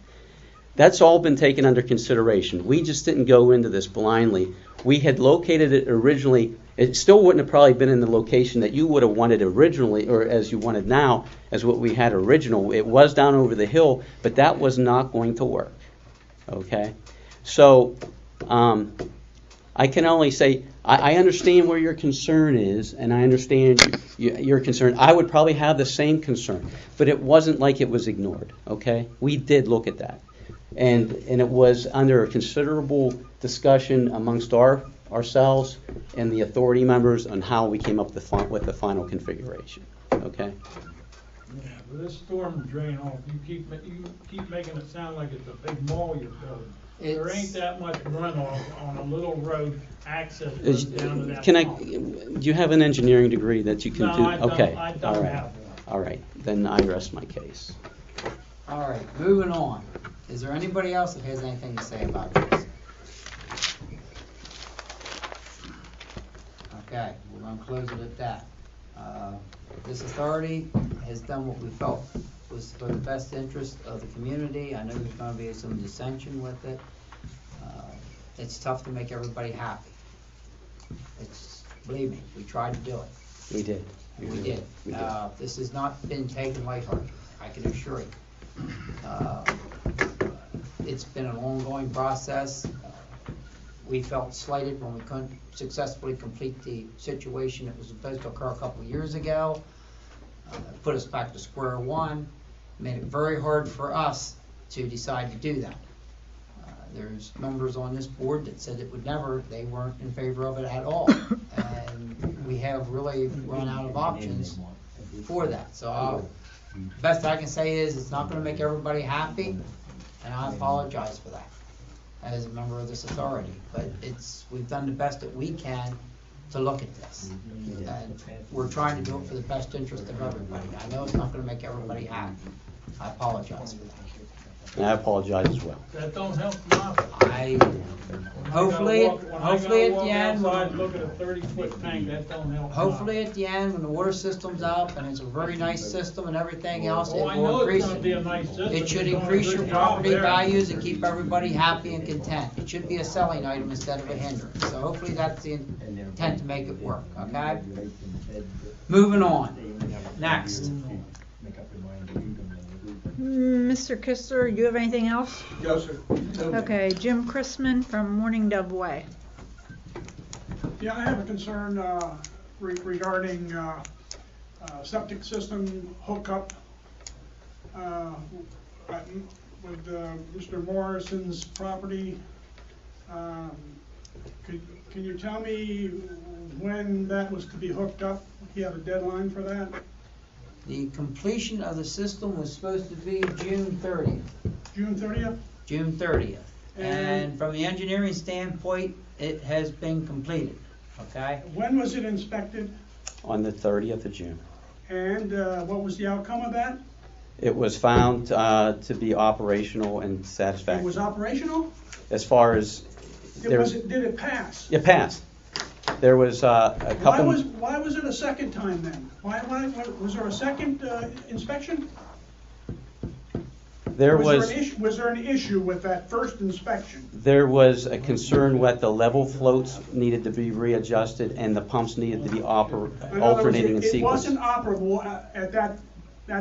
That's all been taken under consideration. We just didn't go into this blindly. We had located it originally. It still wouldn't have probably been in the location that you would have wanted originally, or as you wanted now, as what we had original. It was down over the hill, but that was not going to work. Okay? So I can only say, I understand where your concern is, and I understand your concern. I would probably have the same concern, but it wasn't like it was ignored. Okay? We did look at that. And it was under a considerable discussion amongst ourselves and the authority members on how we came up with the final configuration. Okay? Yeah, but this storm drain off, you keep making it sound like it's a big mall you're building. There ain't that much runoff on a little road access goes down to that pump. Do you have an engineering degree that you can do? No, I don't, okay. I don't All right. have one. All right. Then I rest my case. All right, moving on. Is there anybody else that has anything to say about this? Okay, we're going to close it at that. This authority has done what we felt was for the best interest of the community. I know there's going to be some dissension with it. It's tough to make everybody happy. Believe me, we tried to do it. We did. We did. This has not been taken lightheartedly, I can assure you. It's been an ongoing process. We felt slighted when we couldn't successfully complete the situation that was supposed to occur a couple of years ago. Put us back to square one. Made it very hard for us to decide to do that. There's members on this board that said it would never, they weren't in favor of it at all. And we have really run out of options for that. So best I can say is it's not going to make everybody happy, and I apologize for that as a member of this authority. But we've done the best that we can to look at this, and we're trying to do it for the best interest of everybody. I know it's not going to make everybody happy. I apologize for that. And I apologize as well. That don't help nothing. Hopefully at the end, Look at a 30-foot tank, that don't help. hopefully at the end, when the water system's up and it's a very nice system and everything else, it Oh, I will know it's increase gonna be a nice system. it should You're doing a increase good your job property there. values and keep everybody happy and content. It should be a selling item instead of a hindrance. So hopefully that's the intent to make it work, okay? Moving on. Next. Mr. Kister, do you have anything else? Yes, sir. Okay, Jim Chrisman from Morning Dove Way. Yeah, I have a concern regarding septic system hookup with Mr. Morrison's property. Can you tell me when that was to be hooked up? He had a deadline for that? The completion of the system was supposed to be June 30th. June 30th? June 30th. And from the engineering standpoint, it has been completed, okay? When was it inspected? On the 30th of June. And what was the outcome of that? It was found to be operational and satisfactory. It was operational? As far as Did it pass? it passed. There was a couple. Why was it a second time then? Why was there a second inspection? Was there an issue with that first inspection? There was a concern that the level floats needed to be readjusted and the pumps needed to be alternating in sequence. It wasn't operable at that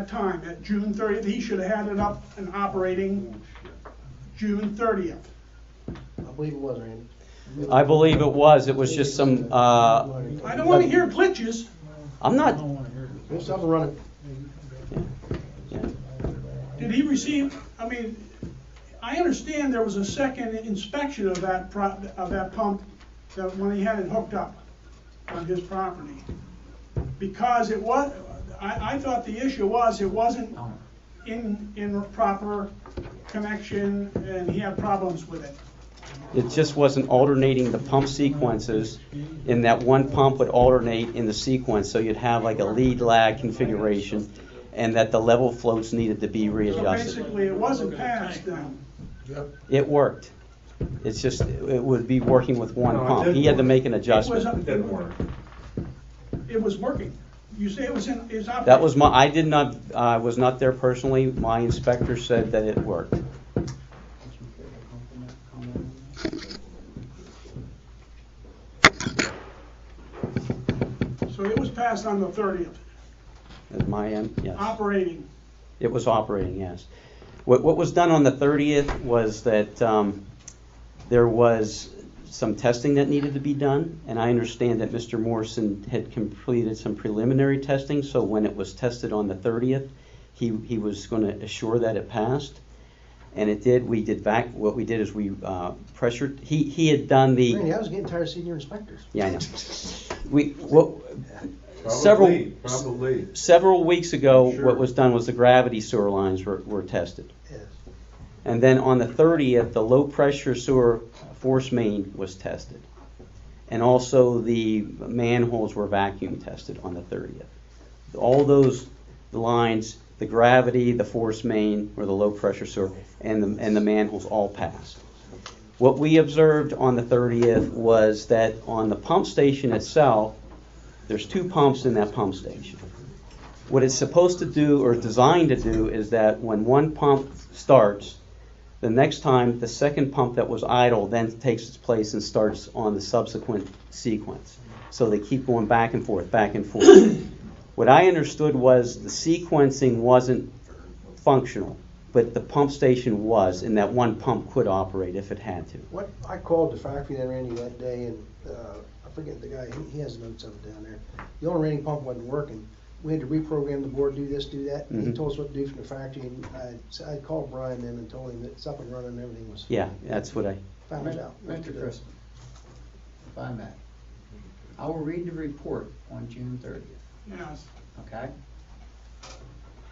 time, at June 30th. He should have had it up and operating June 30th. I believe it was, Randy. I believe it was. It was just some. I don't want to hear glitches. I'm not. It's up and running. Did he receive? I mean, I understand there was a second inspection of that pump that when he had it hooked up on his property. Because it was, I thought the issue was it wasn't in proper connection and he had problems with it. It just wasn't alternating the pump sequences, in that one pump would alternate in the sequence, so you'd have like a lead lag configuration, and that the level floats needed to be So readjusted. basically, it wasn't passed then. It worked. It's just, it would be working with one pump. He had to make an adjustment. It was working. You say it was operating. That was I was not there personally. My inspector said that it worked. So it was passed on the 30th, At my end, yes. operating. It was operating, yes. What was done on the 30th was that there was some testing that needed to be done, and I understand that Mr. Morrison had completed some preliminary testing, so when it was tested on the 30th, he was going to assure that it passed, and it did. What we did is we pressured. He had done the. Randy, I was getting tired of seeing your inspectors. Yeah, I know. Several weeks ago, Sure. what was done was the gravity sewer lines were tested. Yes. And then on the 30th, the low pressure sewer force main was tested. And also the manholes were vacuum tested on the 30th. All those lines, the gravity, the force main, or the low pressure sewer, and the manholes all passed. What we observed on the 30th was that on the pump station itself, there's two pumps in that pump station. What it's supposed to do, or designed to do, is that when one pump starts, the next time the second pump that was idle then takes its place and starts on the subsequent sequence. So they keep going back and forth, back and forth. What I understood was the sequencing wasn't functional, but the pump station was, and that one pump could operate if it had to. What I called the factory then, Randy, that day, and I forget the guy. He has notes of it down there. The alternating pump wasn't working. We had to reprogram the board, do this, do that. And he told us what to do from the factory. And I called Brian then and told him that it's up and running and everything was. Yeah, that's what I. Found it out. Mr. Crispin, if I may, I will read the report on June 30th, Yes. okay?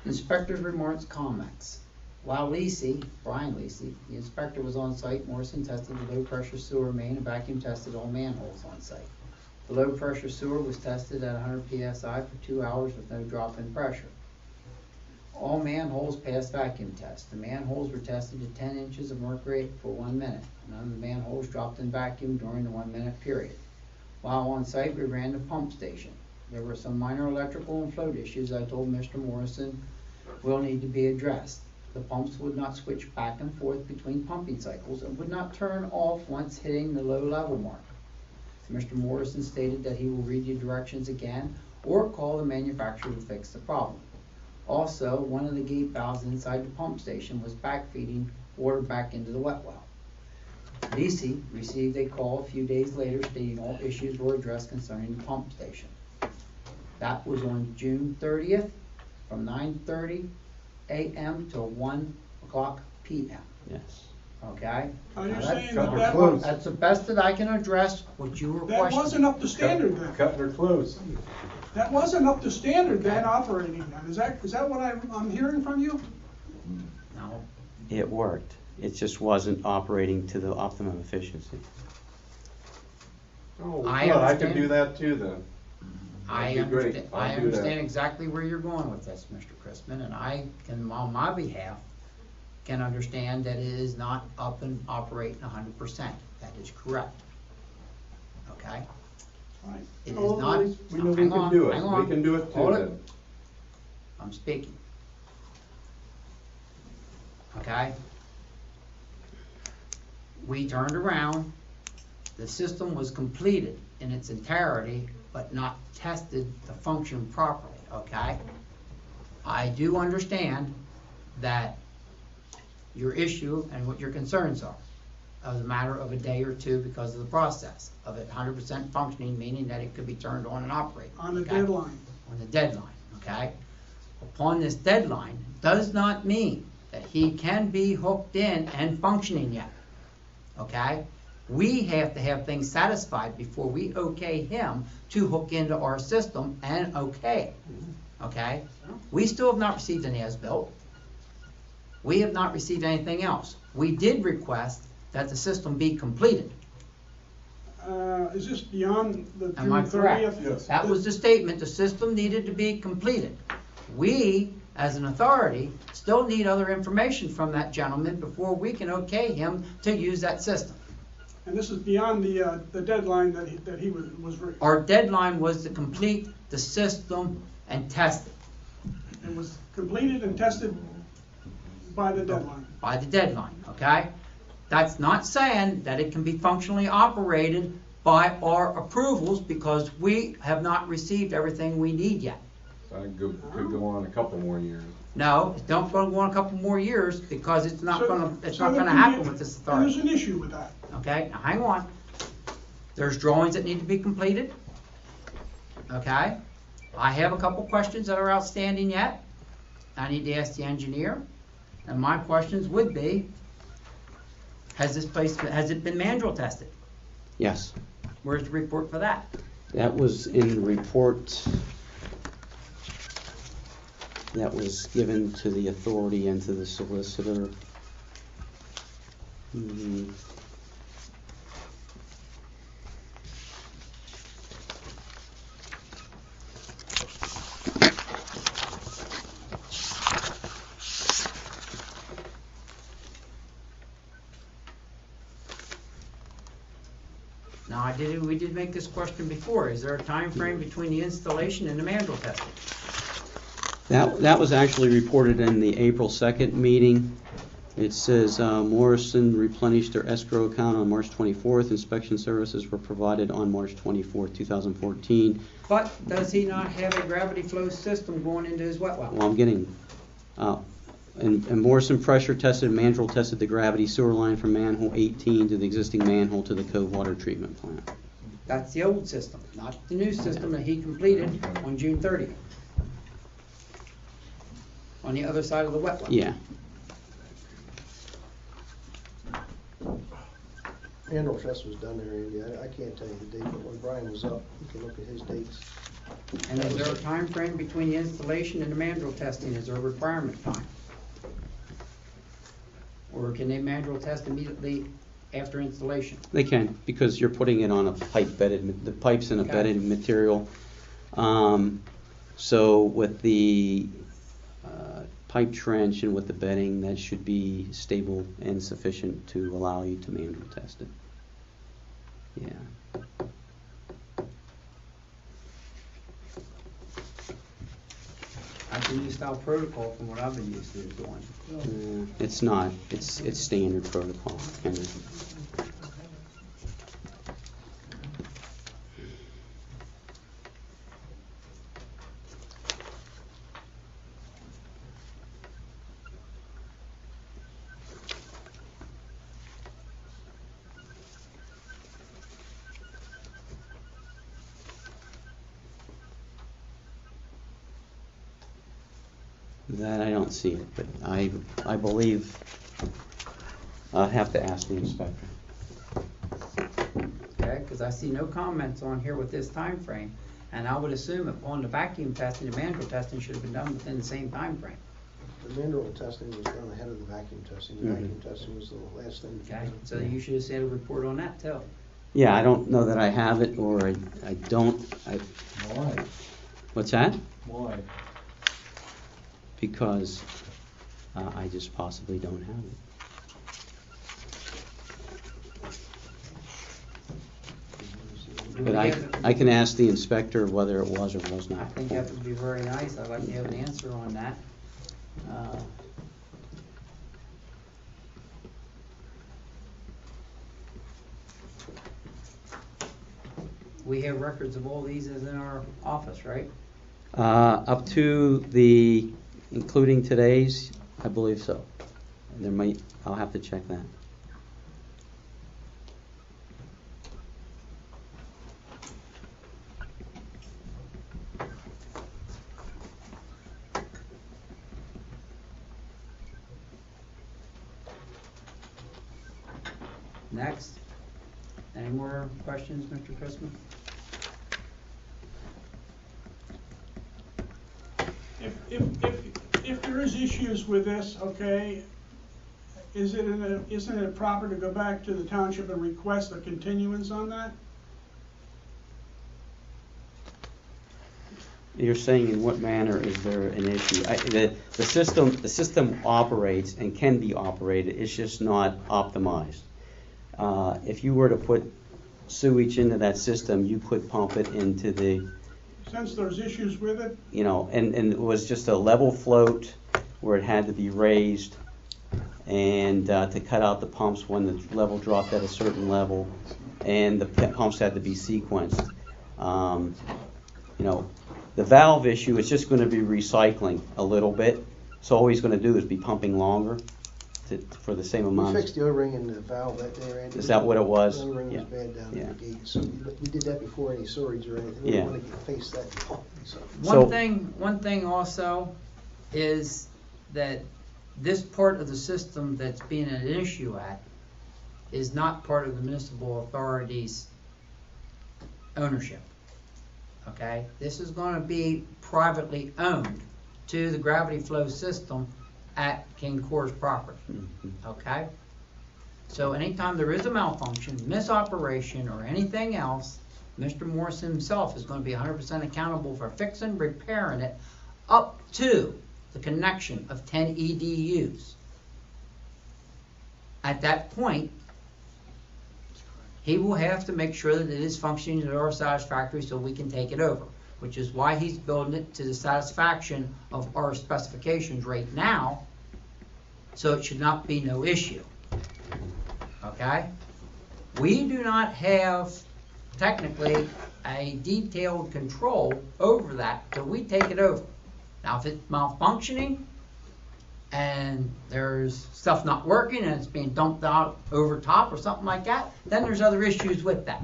Inspector's remarks, comments. While Brian Lisi, the inspector was on site, Morrison tested the low pressure sewer main and vacuum tested all manholes on site. The low pressure sewer was tested at 100 psi for 2 hours with no drop in pressure. All manholes passed vacuum test. The manholes were tested at 10 inches of mercury for 1 minute. None of the manholes dropped in vacuum during the 1 minute period. While on site, we ran the pump station. There were some minor electrical and float issues I told Mr. Morrison will need to be addressed. The pumps would not switch back and forth between pumping cycles and would not turn off once hitting the low level mark. Mr. Morrison stated that he will read the directions again or call the manufacturer to fix the problem. Also, one of the gate valves inside the pump station was backfeeding water back into the wet well. Lisi received a call a few days later stating all issues were addressed concerning the pump station. That was on June 30th from 9:30 a.m. till 1 o'clock p.m. Yes. Okay? Are you Now saying that was, that's the best that I can address what you were that questioning. wasn't up to standard then? Cutting her clothes. That wasn't up to standard then, operating then. Is that what I'm hearing from you? No. It worked. It just wasn't operating to the optimum efficiency. Oh, I well, I understand. could do that too then. I That'd be great. understand, I'll I do understand that. exactly where you're going with this, Mr. Crispin, and I can, on my behalf, can understand that it is not up and operating 100%. That is correct. Okay? Right. It is Well, not. at least we know we hang can on, do it. hang on. We can do it too Hold then. I'm speaking. Okay? We turned around, the system was completed in its entirety, but not tested to function properly, okay? I do understand that your issue and what your concerns are. It was a matter of a day or two because of the process of it 100% functioning, meaning that it could be turned on and operated. On the okay? deadline. On the deadline, okay? Upon this deadline does not mean that he can be hooked in and functioning yet, okay? We have to have things satisfied before we okay him to hook into our system and okay it. Okay? We still have not received an as-built. We have not received anything else. We did request that the system be completed. Is this beyond the Am I June correct? 30th? That was the statement, the system needed to be completed. We, as an authority, still need other information from that gentleman before we can okay him to use that system. And this is beyond the deadline that he was. Our deadline was to complete the system and test it. It was completed and tested by the deadline. By the deadline, okay? That's not saying that it can be functionally operated by our approvals, because we have not received everything we need yet. Could go on a couple more years. No, don't go on a couple more years, because it's not So- gonna so there can happen be- with this There's authority. an issue with that. Okay, now hang on. There's drawings that need to be completed. Okay? I have a couple questions that are outstanding yet. I need to ask the engineer. And my questions would be, has it been manual tested? Yes. Where's the report for that? That was in the report that was given to the authority and to the solicitor. Now, we did make this question before. Is there a time frame between the installation and the manual testing? That was actually reported in the April 2nd meeting. It says Morrison replenished their escrow account on March 24th. Inspection services were provided on March 24th, 2014. But does he not have a gravity flow system going into his wet well? Well, I'm getting, and Morrison pressure tested and manual tested the gravity sewer line from manhole 18 to the existing manhole to the Cove water treatment plant. That's the old system, not the new system that he completed on June 30th. On the other side of the wet well. Yeah. Manual test was done there, Andy. I can't tell you the date, but when Brian was up, you can look at his dates. And is there a time frame between the installation and the manual testing? Is there a requirement time? Or can they manual test immediately after installation? They can, because you're putting it on a pipe bedded, the pipe's in a Okay. bedded material. So with the pipe trench and with the bedding, that should be stable and sufficient to allow you to manual test it. Yeah. That's a new style protocol from what I've been used to doing. It's not. It's standard protocol. Henry. That I don't see it, but I believe I'll have to ask the inspector. Okay, because I see no comments on here with this time frame, and I would assume if on the vacuum testing, the manual testing should have been done within the same time frame. The manual testing was done ahead of the vacuum testing. The vacuum testing was the last thing. Okay, so you should have said a report on that too. Yeah, I don't know that I have it, or I don't. Why? What's that? Why? Because I just possibly don't have it. But I can ask the inspector whether it was or was I not. think that would be very nice. I'd like to have an answer on that. We have records of all these as in our office, right? Up to the, including today's, I believe so. There might, I'll have to check that. Next. Any more questions, Mr. Christmas? If there is issues with this, okay, isn't it proper to go back to the township and request a continuance on that? You're saying in what manner is there an issue? The system operates and can be operated, it's just not optimized. If you were to put sewage into that system, you could pump it into the, Since there's issues with it, and it was just a level float where it had to be raised, and to cut out the pumps when the level dropped at a certain level, and the pumps had to be sequenced. The valve issue is just going to be recycling a little bit. So all he's going to do is be pumping longer for the same We amount. fixed the O-ring in the valve that day, Randy. Is that what it was? The O-ring Yeah. was bad down Yeah. at the gate, so we did that before any storage or anything. We Yeah. didn't want to face that. So. One thing also is that this part of the system that's being an issue at is not part of the municipal authority's ownership. Okay, this is going to be privately owned to the gravity flow system at King Core's property. Okay, so anytime there is a malfunction, misoperation, or anything else, Mr. Morris himself is going to be 100% accountable for fixing, repairing it up to the connection of 10 EDUs. At that point, he will have to make sure that it is functioning to our satisfactory so we can take it over, which is why he's building it to the satisfaction of our specifications right now, so it should not be no issue. Okay? We do not have technically a detailed control over that till we take it over. Now, if it's malfunctioning and there's stuff not working and it's being dumped out over top or something like that, then there's other issues with that.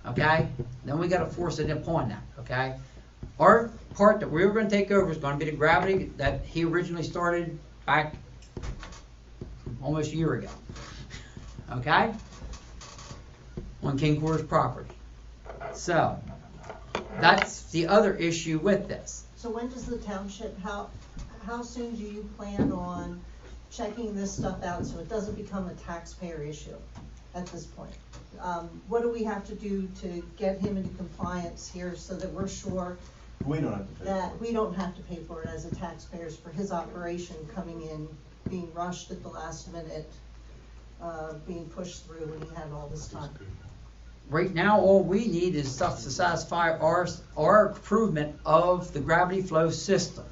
Okay? Then we got to force it upon that. Okay? Our part that we were going to take over is going to be the gravity that he originally started back almost a year ago. Okay? On King Core's property. So, that's the other issue with this. So when does the township, how soon do you plan on checking this stuff out so it doesn't become a taxpayer issue at this point? What do we have to do to get him into compliance here so that we're sure We don't have to pay. that we don't have to pay for it as a taxpayers for his operation coming in, being rushed at the last minute, being pushed through when he had all this time? Right now, all we need is stuff to satisfy our improvement of the gravity flow system.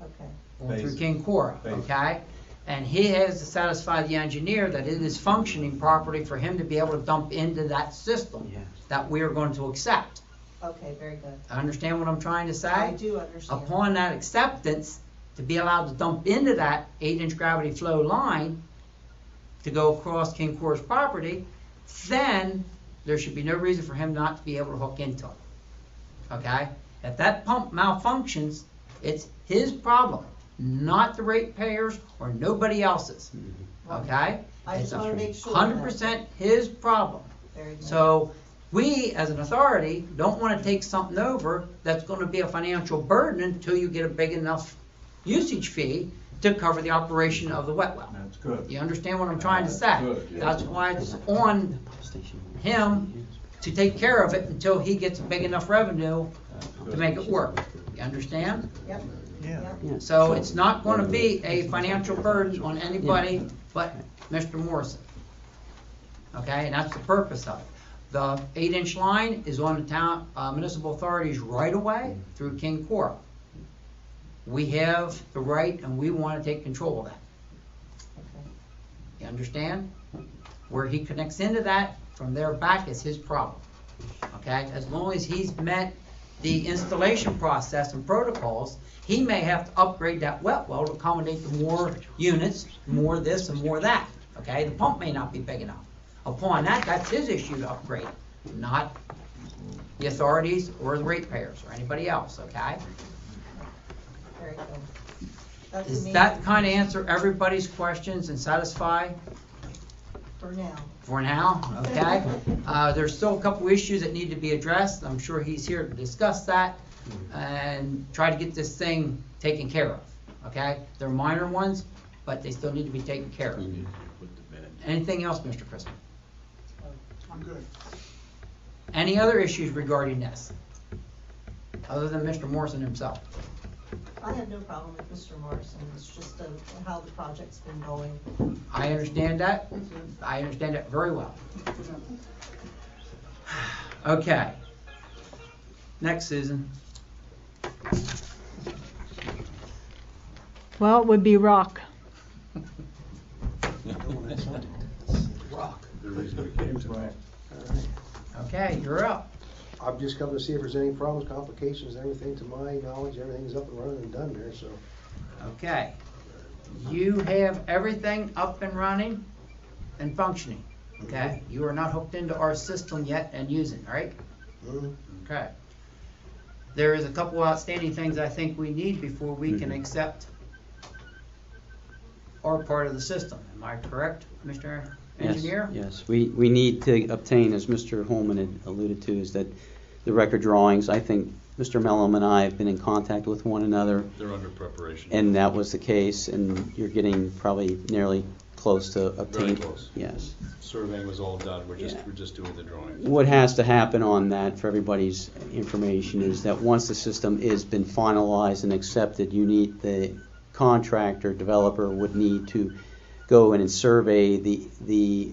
Okay. Going through King Cora, okay? And he has to satisfy the engineer that it is functioning properly for him to be able to dump into that system that we are going to accept. Okay, very good. Understand what I'm trying to say? I do understand. Upon that acceptance, to be allowed to dump into that 8-inch gravity flow line to go across King Core's property, then there should be no reason for him not to be able to hook into it. Okay? If that pump malfunctions, it's his problem, not the ratepayers or nobody else's. Okay? I just want to make sure. 100% his problem. Very good. So we, as an authority, don't want to take something over that's going to be a financial burden until you get a big enough usage fee to cover the operation of the wet well. That's good. You understand what I'm trying to say? Good, yeah. That's why it's on him to take care of it until he gets a big enough revenue to make it work. You understand? Yep. Yeah. So it's not going to be a financial burden on anybody but Mr. Morrison. Okay, and that's the purpose of it. The 8-inch line is on the town municipal authorities right away through King Cora. We have the right and we want to take control of that. You understand? Where he connects into that, from there back is his problem. Okay? As long as he's met the installation process and protocols, he may have to upgrade that wet well to accommodate the more units, more this and more that. Okay? The pump may not be big enough. Upon that, that's his issue to upgrade, not the authorities or the ratepayers or anybody else. Okay? Very good. That's Does amazing. that kind of answer everybody's questions and satisfy? For now. For now, okay? There's still a couple issues that need to be addressed. I'm sure he's here to discuss that and try to get this thing taken care of, okay? They're minor ones, but they still need to be taken care of. Anything else, Mr. Crispin? I'm good. Any other issues regarding this? Other than Mr. Morrison himself? I have no problem with Mr. Morrison, it's just how the project's been going. I understand that. I understand that very well. Okay. Next, Susan. Well, it would be rock. Rock. The reason we came tonight. Okay, you're up. I've just come to see if there's any problems, complications, everything. To my knowledge, everything's up and running and done there, so. Okay. You have everything up and running and functioning, okay? You are not hooked into our system yet and using, right? Mhm. Okay. There is a couple outstanding things I think we need before we can accept our part of the system. Am I correct, Mr. Engineer? Yes, we need to obtain, as Mr. Holman had alluded to, is that the record drawings. I think Mr. Mellum and I have been in contact with one another. They're under preparation. And that was the case, and you're getting probably nearly close to obtain. Very close. Yes. Surveying was all done, we're Yeah. just doing the drawings. What has to happen on that, for everybody's information, is that once the system has been finalized and accepted, you need, the contractor, developer would need to go in and survey the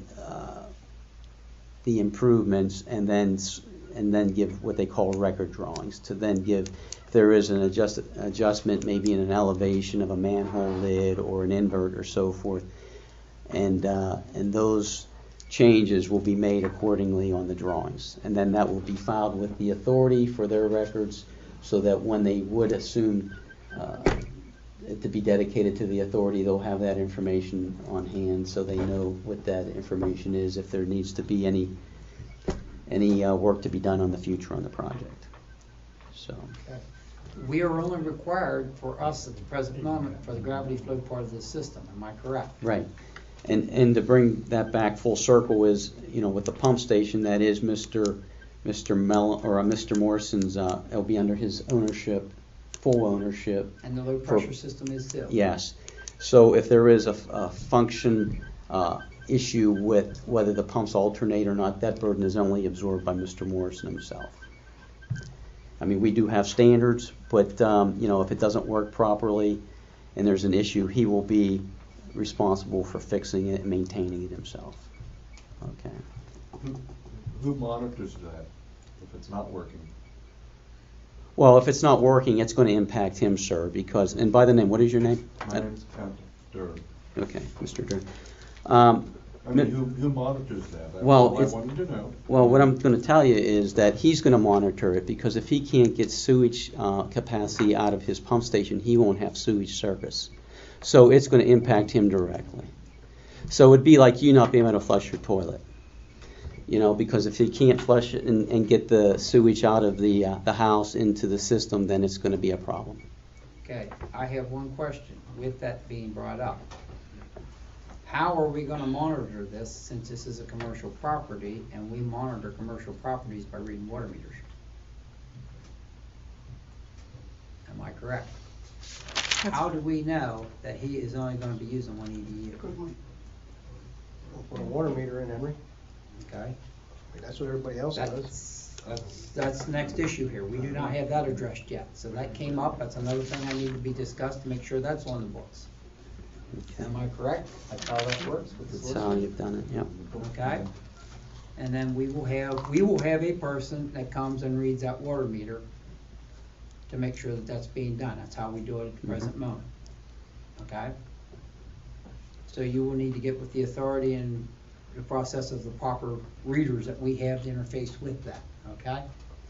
improvements and then give what they call record drawings, to then give, if there is an adjustment maybe in an elevation of a manhole lid or an invert or so forth, and those changes will be made accordingly on the drawings, and then that will be filed with the authority for their records, so that when they would assume it to be dedicated to the authority, they'll have that information on hand, so they know what that information is, if there needs to be any work to be done on the future on the project. So. We are only required for us at the present moment for the gravity flow part of the system. Am I correct? Right. And to bring that back full circle is, with the pump station, that is Mr. Morrison's, it'll be under his ownership, full ownership. And the low pressure system is still? Yes. So if there is a function issue with whether the pumps alternate or not, that burden is only absorbed by Mr. Morrison himself. I mean, we do have standards, but if it doesn't work properly and there's an issue, he will be responsible for fixing it and maintaining it himself. Okay. Who monitors that if it's not working? Well, if it's not working, it's going to impact him, sir, because, and by the name, what is your name? My name's Penn. Durham. Okay, Mr. Durham. I mean, who monitors that? That's Well, what I wanted to know. Well, what I'm going to tell you is that he's going to monitor it, because if he can't get sewage capacity out of his pump station, he won't have sewage service. So it's going to impact him directly. So it'd be like you not being able to flush your toilet. Because if you can't flush it and get the sewage out of the house into the system, then it's going to be a problem. Okay, I have one question with that being brought up. How are we going to monitor this, since this is a commercial property and we monitor commercial properties by reading water meters? Am I correct? How do we know that he is only going to be using one EDU? We'll put a water meter in, Henry. Okay. That's what everybody else does. That's the next issue here. We do not have that addressed yet. So that came up. That's another thing I need to be discussed to make sure that's on the books. Okay. Am I correct? That's how that works with the That's how solicitor? you've done it, yep. Okay. And then we will have a person that comes and reads that water meter to make sure that that's being done. That's how we do it at the present moment. Okay? So you will need to get with the authority and the process of the proper readers that we have to interface with that. Okay?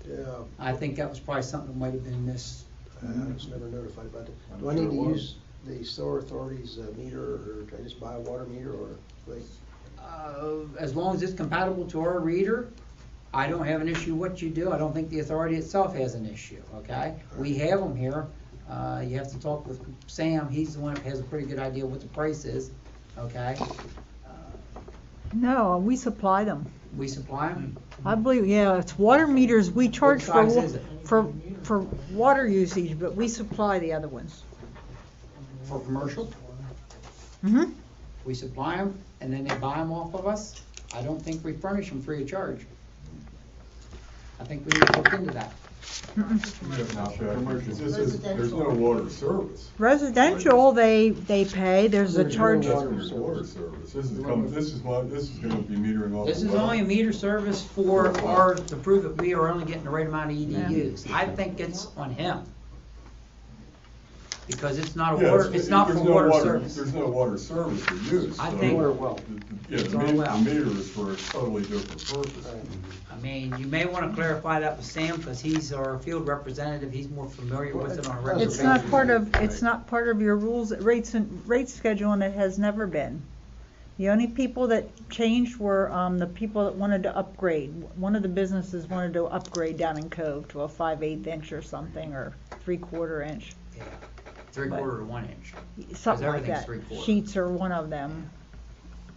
Yeah. I think that was probably something that might have been missed. I was never notified about that. I'm Do I sure need to it was. use the Solar Authority's meter, or can I just buy a water meter, or like? As long as it's compatible to our reader, I don't have an issue what you do. I don't think the authority itself has an issue, okay? We have them here. You have to talk with Sam. He's the one that has a pretty good idea what the price is, okay? No, we supply them. We supply them? I believe, yeah, it's water meters, we charge for, size is it? for water usage, but we supply the other ones. For commercial? Mm-hmm. We supply them, and then they buy them off of us? I don't think we furnish them free of charge. I think we need to look into that. There's no water service. Residential, they pay, there's a charge. Water service. This is gonna be metering off. This the is well. only a meter service for to prove that we are only getting the right amount of EDUs. I think it's on him. Because it's not a Yeah, water, it's not for there's no water service. There's no water service for use. I so- think- Water well. Yeah, It's the on a well. meter is for a totally different purpose. I mean, you may wanna clarify that with Sam, because he's our field representative, he's more familiar with it on a regular basis. It's not part of your rules, rates and rate schedule, and it has never been. The only people that changed were, the people that wanted to upgrade. One of the businesses wanted to upgrade down in Cove to a 5/8 inch or something, or 3/4 inch. Yeah, 3/4 to 1 inch. Something like everything's that. 3/4. Sheets are one of them.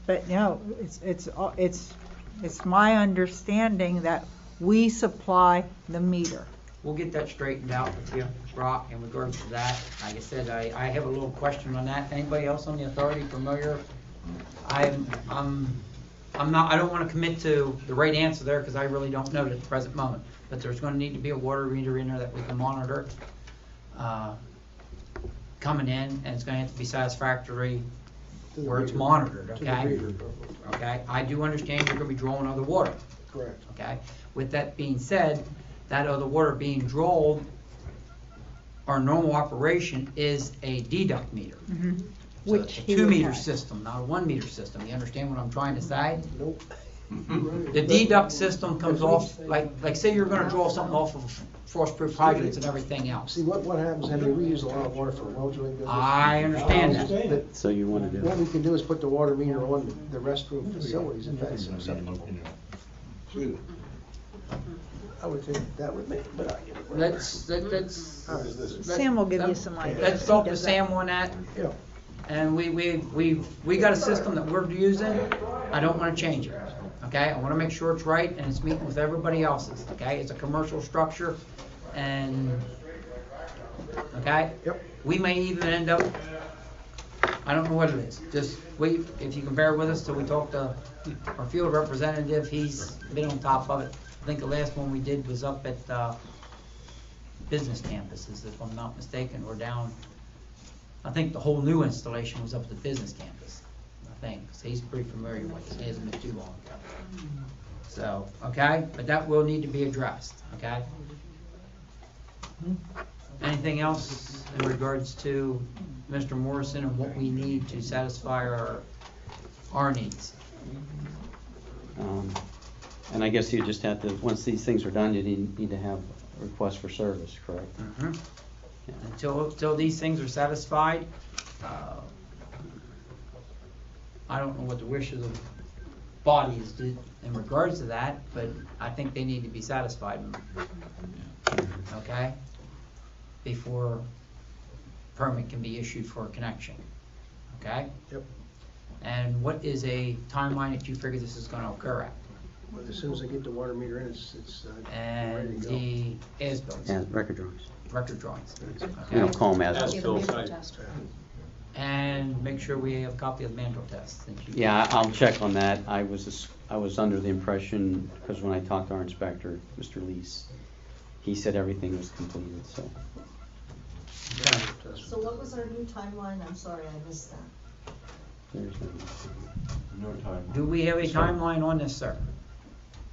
But no, it's my understanding that we supply the meter. We'll get that straightened out with you, Brock, in regards to that. Like I said, I have a little question on that. Anybody else on the authority familiar? I don't wanna commit to the right answer there, because I really don't know at the present moment. But there's gonna need to be a water meter in there that we can monitor, coming in, and it's gonna have to be satisfactory where it's monitored, okay? Okay, I do understand you're gonna be drawing other water. Correct. Okay, with that being said, that other water being drawn, our normal operation is a deduct meter. Mm-hmm. So Which it's a he would 2 meter have. system, not a 1 meter system. You understand what I'm trying to say? Nope. The deduct system comes off, like say you're gonna draw something off of frost-proof hydrants and everything else. See, what happens, Henry, we use a lot of water for well drilling business. I understand that. But So you wanna do what it? we can do is put the water meter on the restroom facilities if that's acceptable. I would think that would make, but I get it. Let's Sam will give you some ideas. Let's He talk to does that. Sam on that. Yeah. And we got a system that we're using. I don't wanna change it, okay? I wanna make sure it's right and it's meeting with everybody else's, okay? It's a commercial structure and, okay? Yep. We may even end up, I don't know what it is, just wait, if you can bear with us till we talk to our field representative, he's been on top of it. I think the last one we did was up at, business campuses, if I'm not mistaken, or down, I think the whole new installation was up at the business campus, I think, 'cause he's pretty familiar with it, it hasn't been too long ago. So, okay, but that will need to be addressed, okay? Anything else in regards to Mr. Morrison and what we need to satisfy our needs? And I guess you just have to, once these things are done, you need to have a request for service, correct? Mhm. Until these things are satisfied, I don't know what the wishes of bodies did in regards to that, but I think they need to be satisfied, okay? Before permit can be issued for a connection, okay? Yep. And what is a timeline that you figure this is gonna occur at? Well, as soon as I get the water meter in, it's ready And to go. the as-bills, Yeah, record drawings. record drawings, We okay? don't call them as. And make sure we have a copy of the manual test. since you- Yeah, I'll check on that. I was under the impression, because when I talked to our inspector, Mr. Lees, he said everything was completed, so. So what was our new timeline? I'm sorry, I missed that. There's no. No time. Do we have a timeline on this, sir?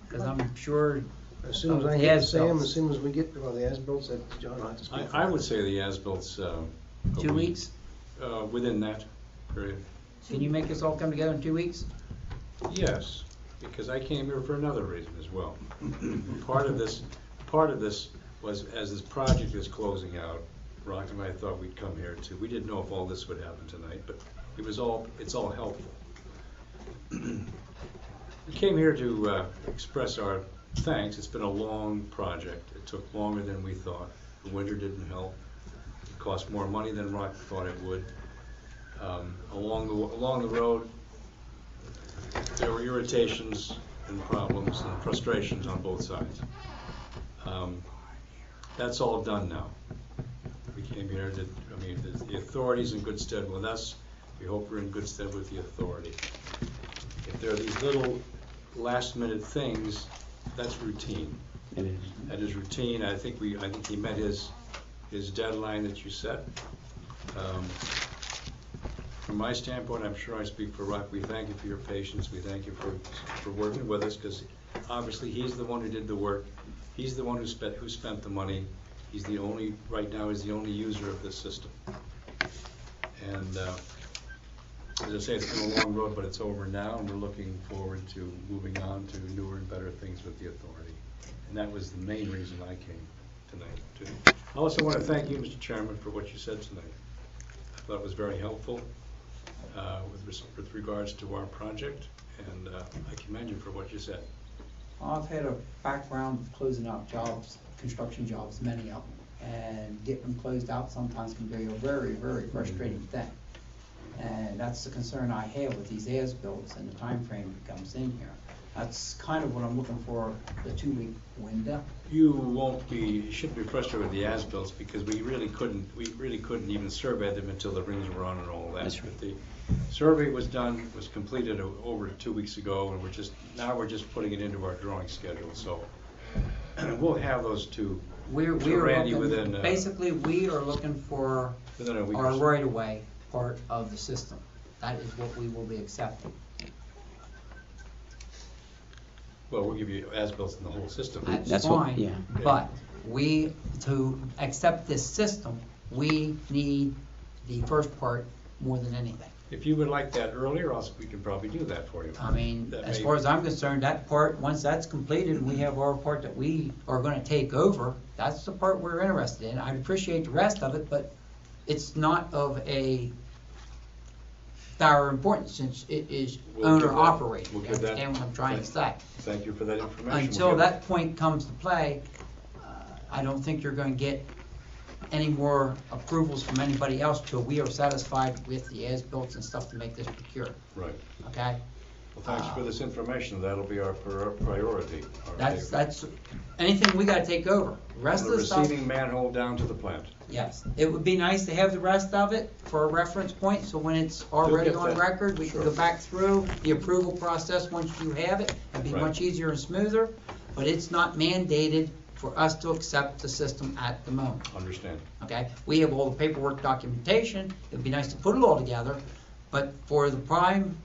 Because I'm sure. As soon as I the get Sam, as-bills. as soon as we get, well, the as-bills, that John will have to speak. I would say the as-bills, 2 weeks? within that period. Can you make this all come together in 2 weeks? Yes, because I came here for another reason as well. Part of this was, as this project is closing out, Rock and I thought we'd come here too. We didn't know if all this would happen tonight, but it's all helpful. We came here to express our thanks. It's been a long project. It took longer than we thought. The winter didn't help. It cost more money than Rock thought it would. Along the road, there were irritations and problems and frustrations on both sides. That's all done now. We came here to, the authority's in good stead with us. We hope we're in good stead with the authority. If there are these little last-minute things, that's routine. It is. That is routine. I think he met his deadline that you set. From my standpoint, I'm sure I speak for Rock, we thank you for your patience. We thank you for working with us, because obviously he's the one who did the work. He's the one who spent the money. He's the only, right now, is the only user of this system. And as I say, it's been a long road, but it's over now, and we're looking forward to moving on to newer and better things with the authority. And that was the main reason I came tonight, too. I also want to thank you, Mr. Chairman, for what you said tonight. I thought it was very helpful with regards to our project, and I commend you for what you said. I've had a background closing out jobs, construction jobs, many of them, and getting them closed out sometimes can be a very, very frustrating thing. And that's the concern I have with these as-bills and the time frame that comes in here. That's kind of what I'm looking for, the 2-week window. You shouldn't be frustrated with the as-bills, because we really couldn't even survey them until the rings were on and all that. That's right. But the survey was completed over 2 weeks ago, and now we're just putting it into our drawing schedule. So we'll have those two. We're Randy looking, within basically we are looking for within a week our or so. right-of-way part of the system. That is what we will be accepting. Well, we'll give you as-bills in the whole system. That's fine, but to accept this system, we need the first part more than anything. If you would like that earlier, also we can probably do that for you. I mean, as far as I'm concerned, that part, once that's completed and we have our part that we are gonna take over, that's the part we're interested in. I appreciate the rest of it, but it's not of a dire importance, since it is owner operated. You understand what I'm trying to say? Thank you for that information. Until that point comes to play, I don't think you're going to get any more approvals from anybody else till we are satisfied with the as-built and stuff to make this procure. Right. Okay? Well, thanks for this information. That'll be our priority. That's anything we got to take over. The rest of the stuff. Receiving manhole down to the plant. Yes, it would be nice to have the rest of it for a reference point, so when it's already on record, we can go back through the approval process once you have it. It'd be much easier and smoother, but it's not mandated for us to accept the system at the moment. Understand. Okay, we have all the paperwork documentation. It'd be nice to put it all together, but for the prime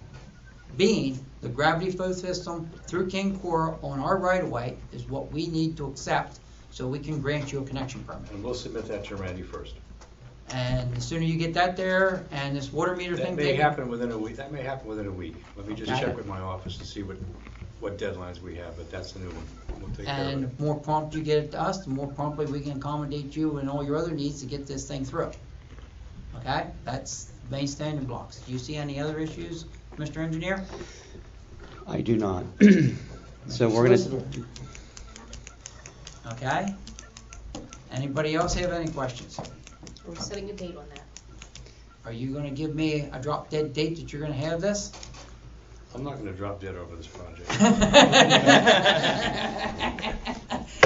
being, the gravity flow system through King Cora on our right-of-way is what we need to accept, so we can grant you a connection permit. And we'll submit that to Randy first. And the sooner you get that there, and this water meter thing. That may happen within a week. That may happen within a week. Let me just check with my office to see what deadlines we have, but that's the new one. We'll take care of it. And the more prompt you get it to us, the more promptly we can accommodate you and all your other needs to get this thing through. Okay? That's the main standing blocks. Do you see any other issues, Mr. Engineer? I do not. So we're gonna. Okay? Anybody else have any questions? We're setting a date on that. Are you gonna give me a drop dead date that you're gonna have this? I'm not gonna drop dead over this project.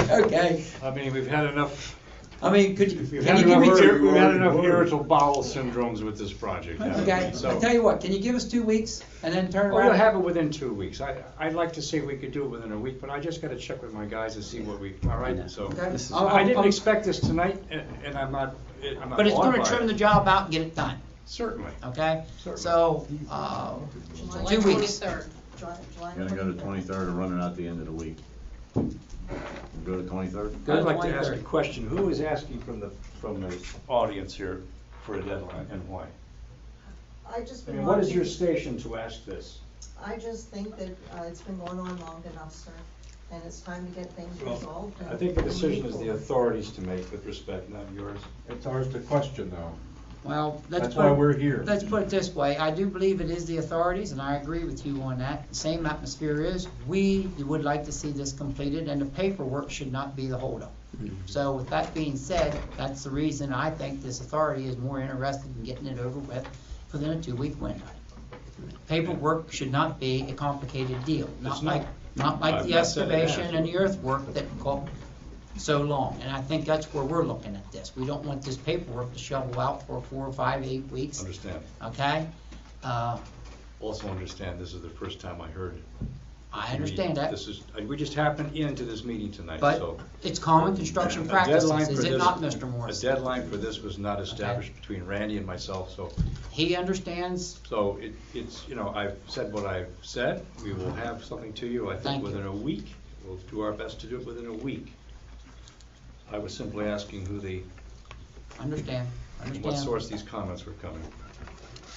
Okay. I mean, we've had enough. I mean, We've had enough irritable bowel syndromes with this project. Okay, So, I'll tell you what, can you give us 2 weeks and then turn we'll around? have it within 2 weeks. I'd like to say we could do it within a week, but I just gotta check with my guys and see what all right, so. Okay. I didn't expect this tonight, and I'm not But it's bothered gonna by trim it. the job out and get it done, Certainly. okay? Certainly. So, July 2 weeks. 23rd. July Gonna go to 23rd or run it out the end of the week. Go to 23rd? I'd like to ask a question. Who is asking from the audience here for a deadline, and why? I just I been mean, what is your watching- station to ask this? I just think that it's been going on long enough, sir, and it's time to get things resolved. I think the decision is the authorities to make with respect, not yours. It's ours to question, though. Well, That's why we're here. Let's put it this way, I do believe it is the authorities, and I agree with you on that. Same atmosphere is, we would like to see this completed, and the paperwork should not be the holdup. So with that being said, that's the reason I think this authority is more interested in getting it over with within a 2-week window. paperwork should not be a complicated deal. It's Not like I've the not said it excavation has. and the earthwork that go so long. And I think that's where we're looking at this. We don't want this paperwork to shovel out for 4 or 5, 8 weeks, Understand. okay? Also understand, this is the first time I heard it. I understand that, This is, we just happened into this meeting tonight, but so. it's common construction A practices, deadline is for it this- not, Mr. Morris? A deadline for this was not established between Randy and myself, so, He understands, it's, I've said what I've said. We will have something to you, I Thank think, you. within a week. We'll do our best to do it within a week. I was simply asking who understand. what source these comments were coming.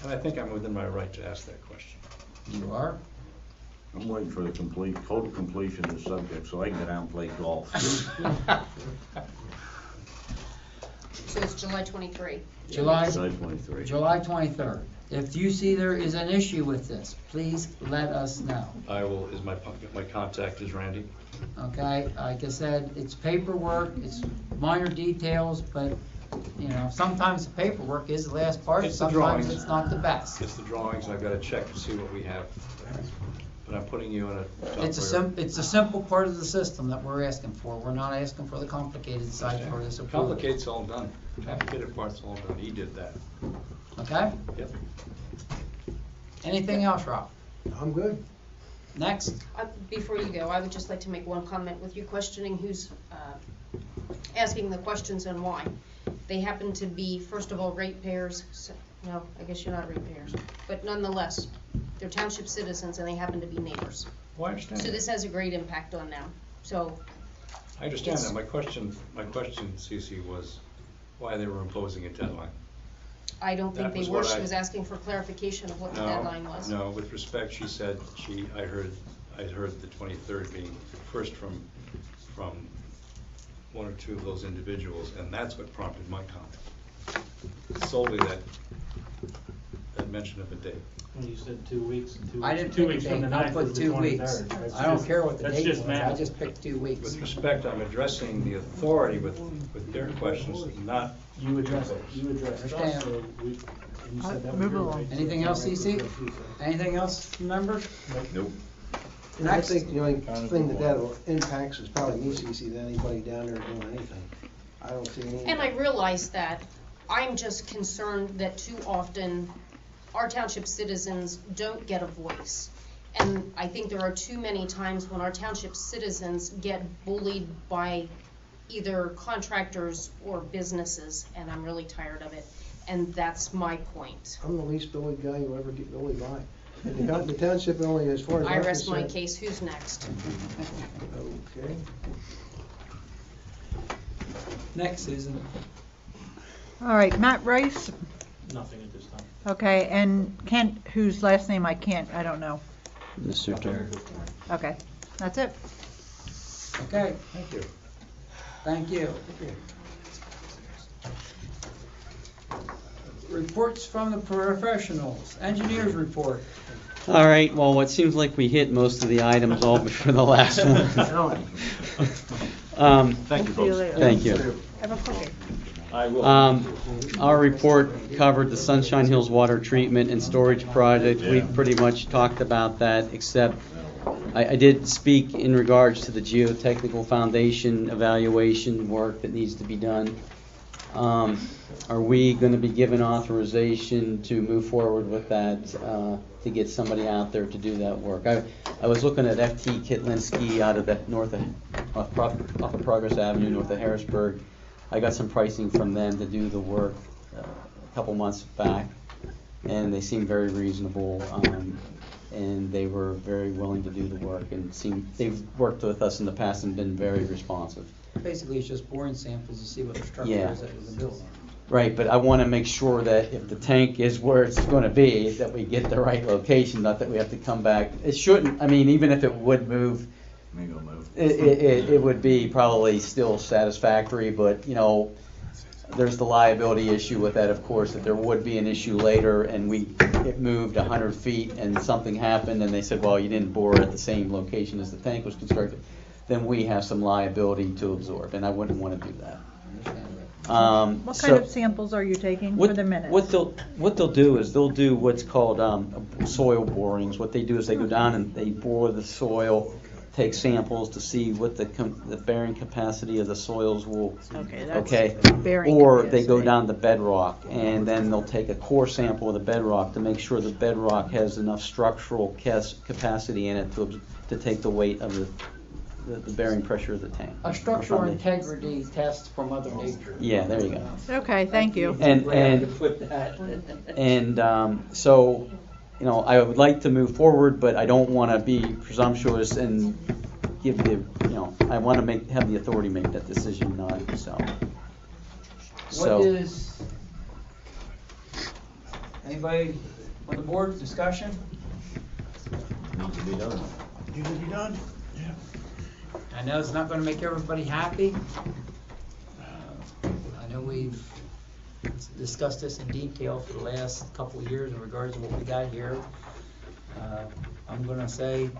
And I think I'm within my right to ask that question. You are? I'm waiting for the total completion of the subject so I can get out and play golf. So it's July 23. July July 23. July 23rd. If you see there is an issue with this, please let us know. I will, my contact is Randy. Okay, like I said, it's paperwork, it's minor details, but, sometimes the paperwork is the last part, It's the sometimes drawings. it's not the best. It's the drawings, and I've got to check to see what we have. But I'm putting you on a top It's a simple part of the system that we're asking for. We're not asking for the complicated side for this approval. Complicated's all done. Complicated part's all done. He did that. Okay? Yep. Anything else, Rob? I'm good. Next? Before you go, I would just like to make one comment with you questioning who's asking the questions and why. They happen to be, first of all, ratepayers. No, I guess you're not ratepayers. But nonetheless, they're township citizens and they happen to be neighbors. Well, I understand. So this has a great impact on them. So I understand that. My question, Cece, was why they were imposing a deadline. I don't think That they was were. what She I- was asking for clarification of what the deadline was. No, with respect, she said, I heard the 23rd being first from one or two of those individuals, and that's what prompted my comment. Solely that mention of a date. When you said 2 weeks, and 2 weeks. I didn't 2 pick a weeks from date. the I 9th put was the 2 weeks. 23rd. That's I don't just- care what the that's date just was. I math. just picked 2 weeks. With respect, I'm addressing the authority with their questions, not. You addressed it, you addressed us, Understand. so we, and you said that was Move your along. right, so Anything else, it's CC? your right to address you, so. Anything else, members? Nope. And I Next. think the only thing that impacts is probably me, CC, than anybody down there doing anything. I don't see any. And I realize that. I'm just concerned that too often our township citizens don't get a voice. And I think there are too many times when our township citizens get bullied by either contractors or businesses, and I'm really tired of it. And that's my point. I'm the least bullied guy you'll ever get bullied by. And the township only, as far as I I'm rest my concerned- case. Who's next? Okay. Next, Susan. All right, Matt Rice, Nothing at this time. okay, and Kent, whose last name I don't know. Mr. Turner. Okay, that's it. Okay, Thank you. thank you. Reports from the professionals. Engineers report. All right, well, it seems like we hit most of the items all before the last one. Thank you, See you folks. later. Thank you. Have a cookie. I will. Our report covered the Sunshine Hills Water Treatment and Storage Project. We've pretty much talked about that, except I did speak in regards to the geotechnical foundation evaluation work that needs to be done. Are we going to be given authorization to move forward with that, to get somebody out there to do that work? I was looking at FT Kitlinski out of the off of Progress Avenue, north of Harrisburg. I got some pricing from them to do the work a couple months back, and they seemed very reasonable, and they were very willing to do the work, and they've worked with us in the past and been very responsive. Basically, it's just boring samples to see what the structure Yeah. is of the building. Right, but I want to make sure that if the tank is where it's going to be, that we get the right location, not that we have to come back. It shouldn't, I mean, even if it would move, Ain't gonna move. it would be probably still satisfactory, but, there's the liability issue with that, of course, that there would be an issue later, and it moved 100 feet and something happened, and they said, well, you didn't bore at the same location as the tank was constructed, then we have some liability to absorb, and I wouldn't want to do that. What kind of samples are you taking for the minutes? What they'll do is they'll do what's called soil borings. What they do is they go down and they bore the soil, take samples to see what the bearing capacity of the soils will. Okay, bearing Or they capacity. go down to bedrock, and then they'll take a core sample of the bedrock to make sure the bedrock has enough structural capacity in it to take the weight of the bearing pressure of the tank. A structural integrity test from Mother Nature. Yeah, there you go. Okay, thank you. So, you know, I would like to move forward, but I don't want to be presumptuous and give I want to have the authority make that decision, not so. What is, anybody on the board, discussion? Needs to be done. You to be done? Yeah. I know it's not gonna make everybody happy. I know we've discussed this in detail for the last couple of years in regards to what we got here. I'm gonna say,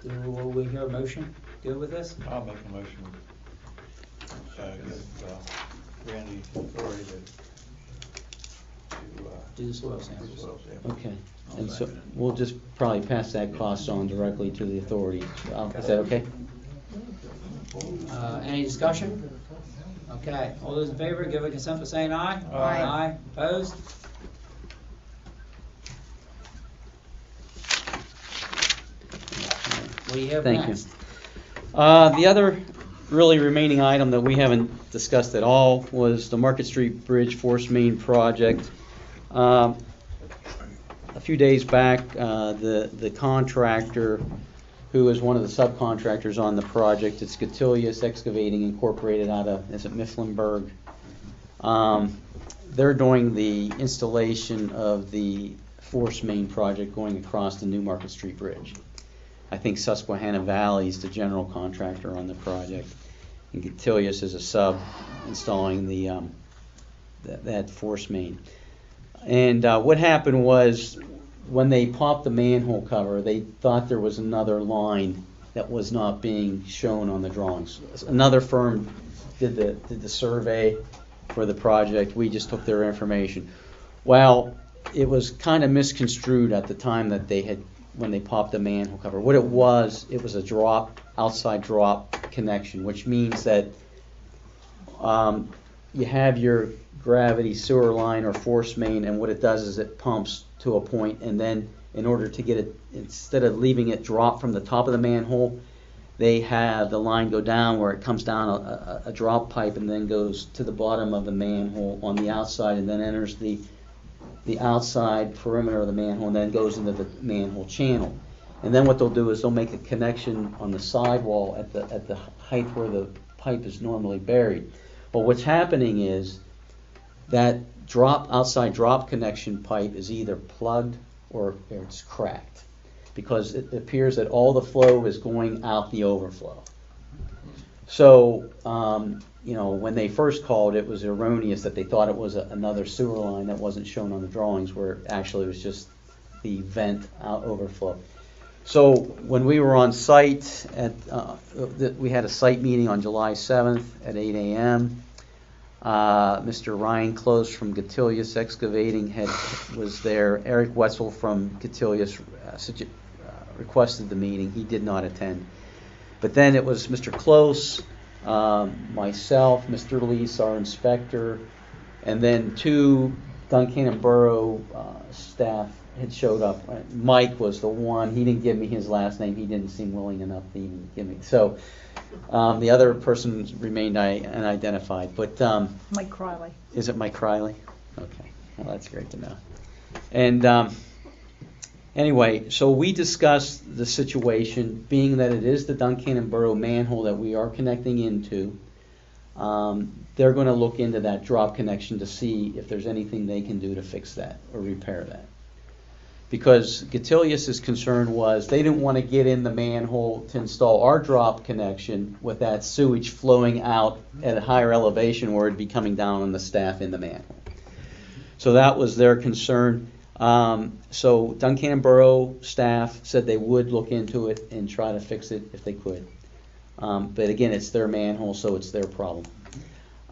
will we hear a motion? Good with this? I'll make a motion. Give Randy authority to Do the soil samples. do soil samples. Okay. And so we'll just probably pass that cost on directly to the authority. Is that okay? Any discussion? Okay, all those in favor, give a consent by saying aye. Aye. Aye, opposed? What do you have Thank you. next? The other really remaining item that we haven't discussed at all was the Market Street Bridge Force Main project. A few days back, the contractor, who is one of the subcontractors on the project, it's Gatilius Excavating Incorporated out of, is it Mifflinburg? They're doing the installation of the Force Main project going across the new Market Street Bridge. I think Susquehanna Valley is the general contractor on the project, and Gatilius is a sub installing the that Force Main. And what happened was, when they popped the manhole cover, they thought there was another line that was not being shown on the drawings. Another firm did the survey for the project. We just took their information. Well, it was kind of misconstrued at the time that when they popped the manhole cover. What it was a outside drop connection, which means that you have your gravity sewer line or force main, and what it does is it pumps to a point, and then in order to get it, instead of leaving it drop from the top of the manhole, they have the line go down where it comes down a drop pipe and then goes to the bottom of the manhole on the outside, and then enters the outside perimeter of the manhole and then goes into the manhole channel. And then what they'll do is they'll make a connection on the sidewall at the height where the pipe is normally buried. But what's happening is that outside drop connection pipe is either plugged or it's cracked, because it appears that all the flow is going out the overflow. So, when they first called, it was erroneous that they thought it was another sewer line that wasn't shown on the drawings, where actually it was just the vent out overflow. So when we were on site we had a site meeting on July 7th at 8 a.m. Mr. Ryan Close from Gatilius Excavating was there. Eric Wetzel from Gatilius requested the meeting. He did not attend. But then it was Mr. Close, myself, Mr. Lease, our inspector, and then two Duncannon Borough staff had showed up. Mike was the one. He didn't give me his last name. He didn't seem willing enough to even give me. So the other person remained unidentified. But Mike Criley. Is it Mike Criley? Okay. Well, that's great to know. And anyway, so we discussed the situation, being that it is the Duncannon Borough manhole that we are connecting into. They're going to look into that drop connection to see if there's anything they can do to fix that or repair that. Because Gatilius' concern was they didn't want to get in the manhole to install our drop connection with that sewage flowing out at a higher elevation where it'd be coming down on the staff in the manhole. So that was their concern. So Duncannon Borough staff said they would look into it and try to fix it if they could. But again, it's their manhole, so it's their problem.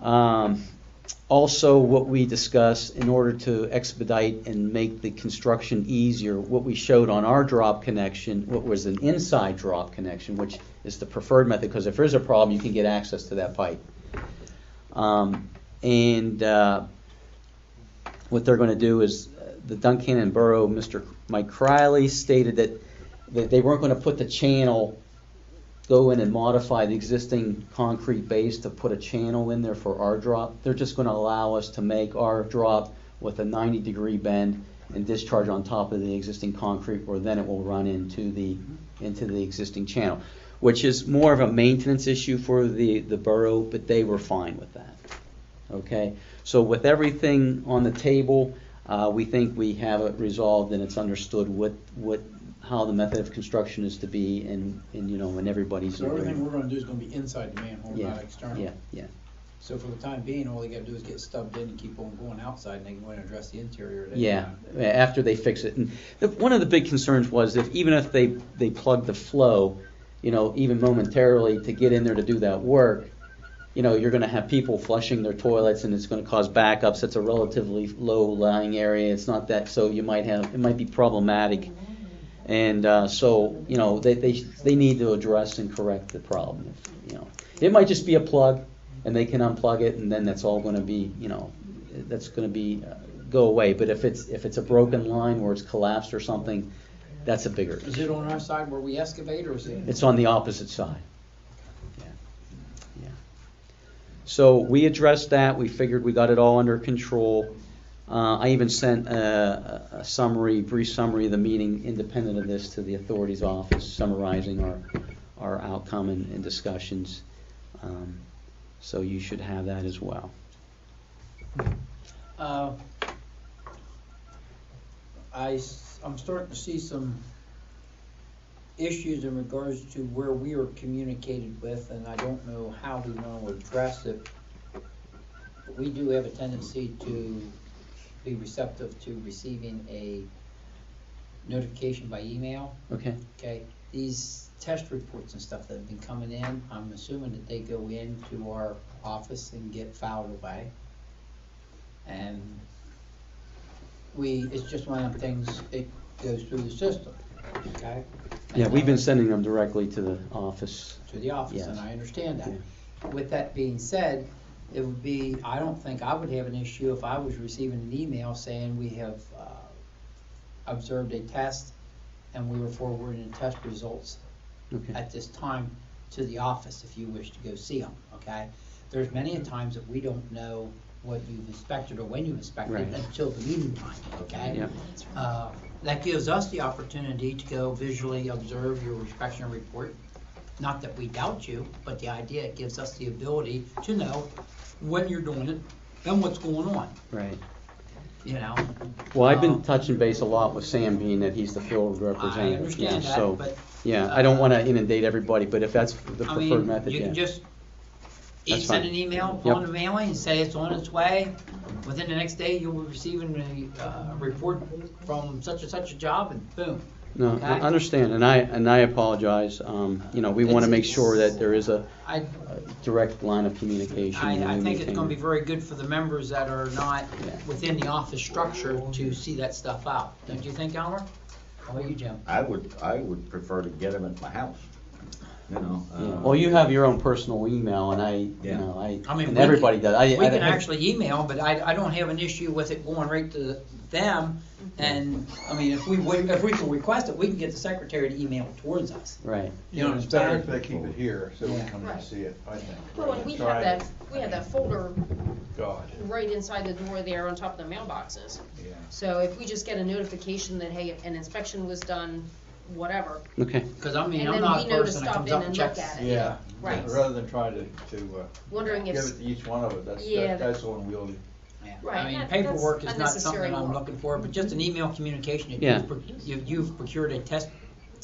Also, what we discussed, in order to expedite and make the construction easier, what we showed on our drop connection, what was an inside drop connection, which is the preferred method, because if there's a problem, you can get access to that pipe. What they're going to do is, the Duncan and Borough, Mr. Mike Criley stated that they weren't going to put the channel, go in and modify the existing concrete base to put a channel in there for our drop. They're just going to allow us to make our drop with a 90-degree bend and discharge on top of the existing concrete, where then it will run into the existing channel, which is more of a maintenance issue for the borough, but they were fine with that. Okay, so with everything on the table, we think we have it resolved, and it's understood how the method of construction is to be, and when everybody's So everything we're gonna do is gonna be inside the manhole, not external? Yeah. So for the time being, all they gotta do is get stubbed in and keep on going outside, and they can go in and address the interior. After they fix it. And one of the big concerns was even if they plug the flow, even momentarily to get in there to do that work, you're going to have people flushing their toilets, and it's going to cause backups. It's a relatively low-lying area. It's not that, so it might be problematic. And they need to address and correct the problem. It might just be a plug, and they can unplug it, and then that's all going to be, that's going to be go away. But if it's a broken line where it's collapsed or something, that's a bigger issue. Is it on our side where we excavate, or is it? It's on the opposite side. So we addressed that. We figured we got it all under control. I even sent a brief summary of the meeting, independent of this, to the authority's office, summarizing our outcome and discussions. So you should have that as well. I'm starting to see some issues in regards to where we are communicated with, and I don't know how we want to address it. But we do have a tendency to be receptive to receiving a notification by email. Okay. These test reports and stuff that have been coming in, I'm assuming that they go into our office and get filed away. And it's just one of the things, it goes through the system. Okay. Yeah, we've been sending them directly to the office. To the office, yes. And I understand that. Yeah. With that being said, it would be, I don't think I would have an issue if I was receiving an email saying we have observed a test and we were forwarding the test results at this time to the office if you wish to go see them. Okay. There's many a times that we don't know what you've inspected or when you inspected until the meeting time. Okay. Yeah. That gives us the opportunity to go visually observe your inspection report. Not that we doubt you, but the idea, it gives us the ability to know when you're doing it and what's going on. Right. Well, I've been touching base a lot with Sam, being that he's the field representative. I understand that, so, but I don't want to inundate everybody, but if that's the preferred method, you can just That's send fine. an email on the mailing and say it's on its way. Within the next day, you'll be receiving a report from such and such a job, and boom. No, Okay? I understand, and I apologize. We want to make sure that there is a direct line of communication. I think it's going to be very good for the members that are not within the office structure to see that stuff out. Don't you think, Elmer? How about you, Jim? I would prefer to get them at my house. Well, you have your own personal email, and and everybody does. We can actually email, but I don't have an issue with it going right to them. And I mean, if we can request it, we can get the secretary to email it towards us. Right. It's better if they keep it here, so we come and see it, I think. Well, and we had that folder God. right inside the door there on top of the mailboxes. Yeah. So if we just get a notification that, hey, an inspection was done, whatever. Okay. Because I'm And not then a we know to person that stop comes in up and and checks. look at it. Yeah. Right. Rather than try to Wondering if give it to each one of us, that's unwieldy. Right, I mean, that's paperwork is not something unnecessary that I'm work. looking for, but just an email communication. If Yeah. you've procured a test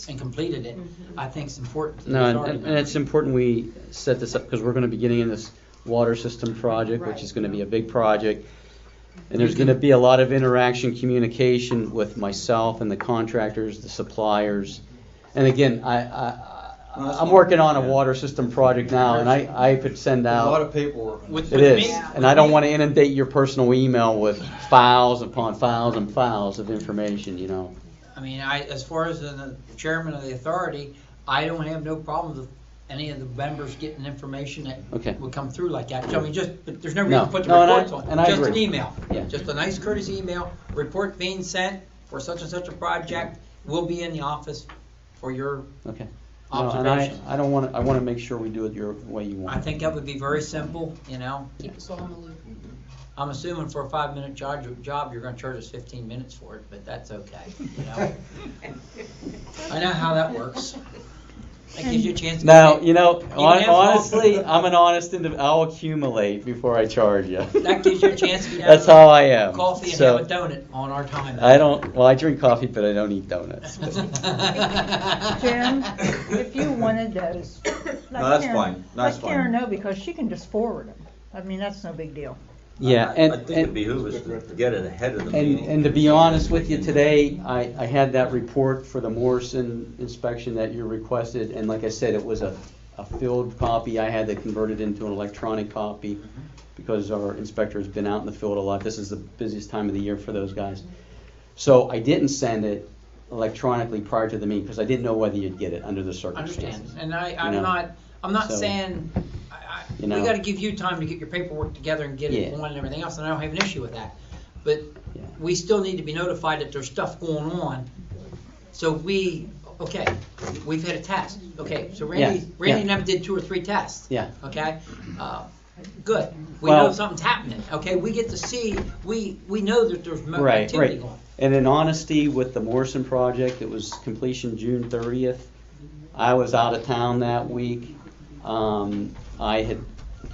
and completed it, I think it's important. To No, the and authority it's important we set this up, because we're going to be getting in this water system project, which is going to be a big project. And there's going to be a lot of interaction, communication with myself and the contractors, the suppliers. And again, I'm working on a water system project now, and I could send There's a lot out, of paperwork. it is, and I don't want to inundate your personal email with files upon files and files of information, you know. I mean, as far as the chairman of the authority, I don't have no problems with any of the members getting information that Okay. would come through like that. So, I mean, but there's no No. reason to put the No, and I- reports and on, I just an agree. email. Yeah. Just a nice courtesy email, report being sent for such and such a project, will be in the office for your Okay. No, and observation. I don't want to, I want to make sure we do it your way you want. I think that would be very simple, you know. Keep us all in the loop. I'm assuming for a 5-minute job, you're gonna charge us 15 minutes for it, but that's okay, you know. I know how that works. That gives you a chance to. Now, you know, have honestly, I'm an honest individual. I'll accumulate before I charge you. That gives you a chance to That's how I am. coffee and So, have a donut on our time. I don't, well, I drink coffee, but I don't eat donuts. Jim, if you wanted those, No, that's fine. That's let Karen fine. know, because she can just forward them. I mean, that's no big deal. Yeah, I and, think it'd behooves us to get it ahead of the and, meeting. and to be honest with you, today, I had that report for the Morrison inspection that you requested, and like I said, it was a filled copy. I had to convert it into an electronic copy because our inspector has been out in the field a lot. This is the busiest time of the year for those guys. So I didn't send it electronically prior to the meeting because I didn't know whether you'd get it under the circumstances. Understand, and You know? I'm not So, saying, you we know. gotta give you time to get your paperwork together and get it Yeah. on and everything else, and I don't have an issue with that. But Yeah. we still need to be notified that there's stuff going on. So okay, we've had a test, okay, so Randy Yeah. never did 2 or 3 tests. Yeah. Okay, good, we Well- know something's happening, okay, we get to see, we know that there's Right, activity right. going on. And in honesty, with the Morrison project, it was completion June 30th. I was out of town that week. I had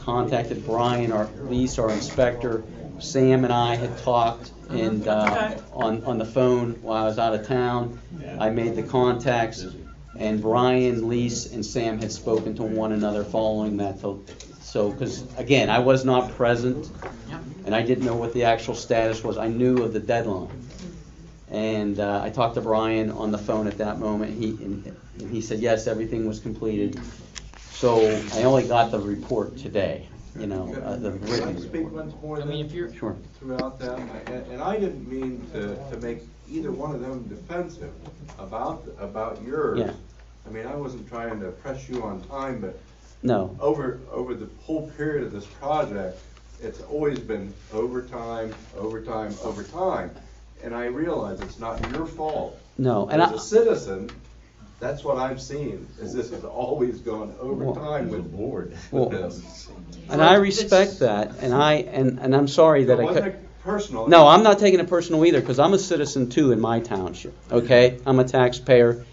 contacted Brian, our inspector. Sam and I had talked and on the phone while I was out of town. I made the contacts, and Brian, Lise, and Sam had spoken to one another following that. So, because again, I was not present, and I didn't know what the actual status was. I knew of the deadline. And I talked to Brian on the phone at that moment. He said, yes, everything was completed. So I only got the report today, the Can I written speak report. once more I mean, if you're, Sure. throughout that? And I didn't mean to make either one of them defensive about yours. Yeah. I mean, I wasn't trying to press you on time, but No. over the whole period of this project, it's always been overtime. And I realize it's not your fault. No. And As a citizen, that's what I'm seeing, is this has always gone overtime with board. Well, and I respect that, and I'm sorry that It I wasn't could. personal. No, I'm not taking it personal either, because I'm a citizen too in my township, okay? I'm a taxpayer,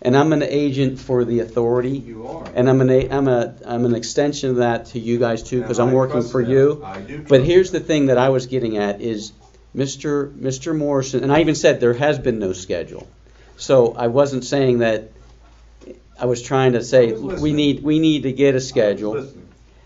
and I'm an agent for the authority. You are. And I'm an extension of that to you guys too, because And I'm I working trust for that. you. I do But trust here's the thing that I was getting at is Mr. Morrison, and I even said there has been no schedule. So I wasn't saying that, I was trying to say, we need to get a schedule.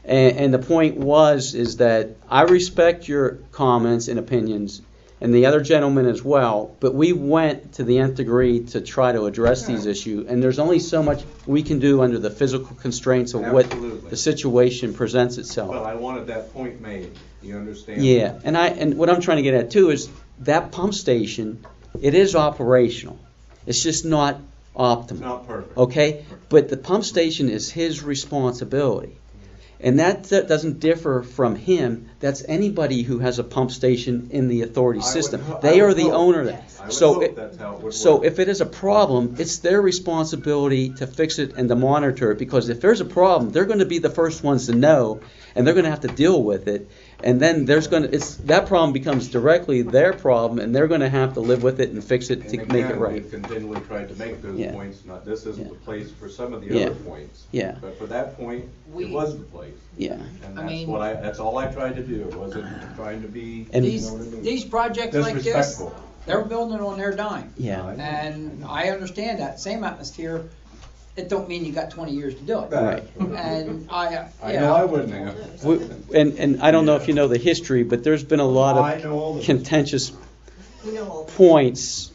And the point is that I respect your comments and opinions, and the other gentleman as well, but we went to the nth degree to try to address these issues, and there's only so much we can do under the physical constraints of what Absolutely. the situation presents itself. But I wanted that point made, you understand? Yeah, and what I'm trying to get at too is that pump station, it is operational. It's just not optimal. It's not perfect. Okay? But the pump station is his responsibility. And that doesn't differ from him. That's anybody who has a pump station in the authority system. They are the owner of that. I would So, hope that's how it would so work. if it is a problem, it's their responsibility to fix it and to monitor it. Because if there's a problem, they're going to be the first ones to know, and they're going to have to deal with it. And then that problem becomes directly their problem, and they're going to have to live with it and fix it to And make it again, right. we've continually tried to make those Yeah. points, this isn't the place for some of the Yeah. other points. Yeah. But for that point, it was the place. Yeah. And I that's mean- that's all I tried to do, wasn't trying to be, And- you know what I mean? These projects like this, Disrespectful. they're building it on their dime. Yeah. And I understand that, same atmosphere, it don't mean you got 20 years to do it. Right. And I know I wouldn't have. And I don't know if you know the history, but there's been a lot I know all of the- contentious We know all. points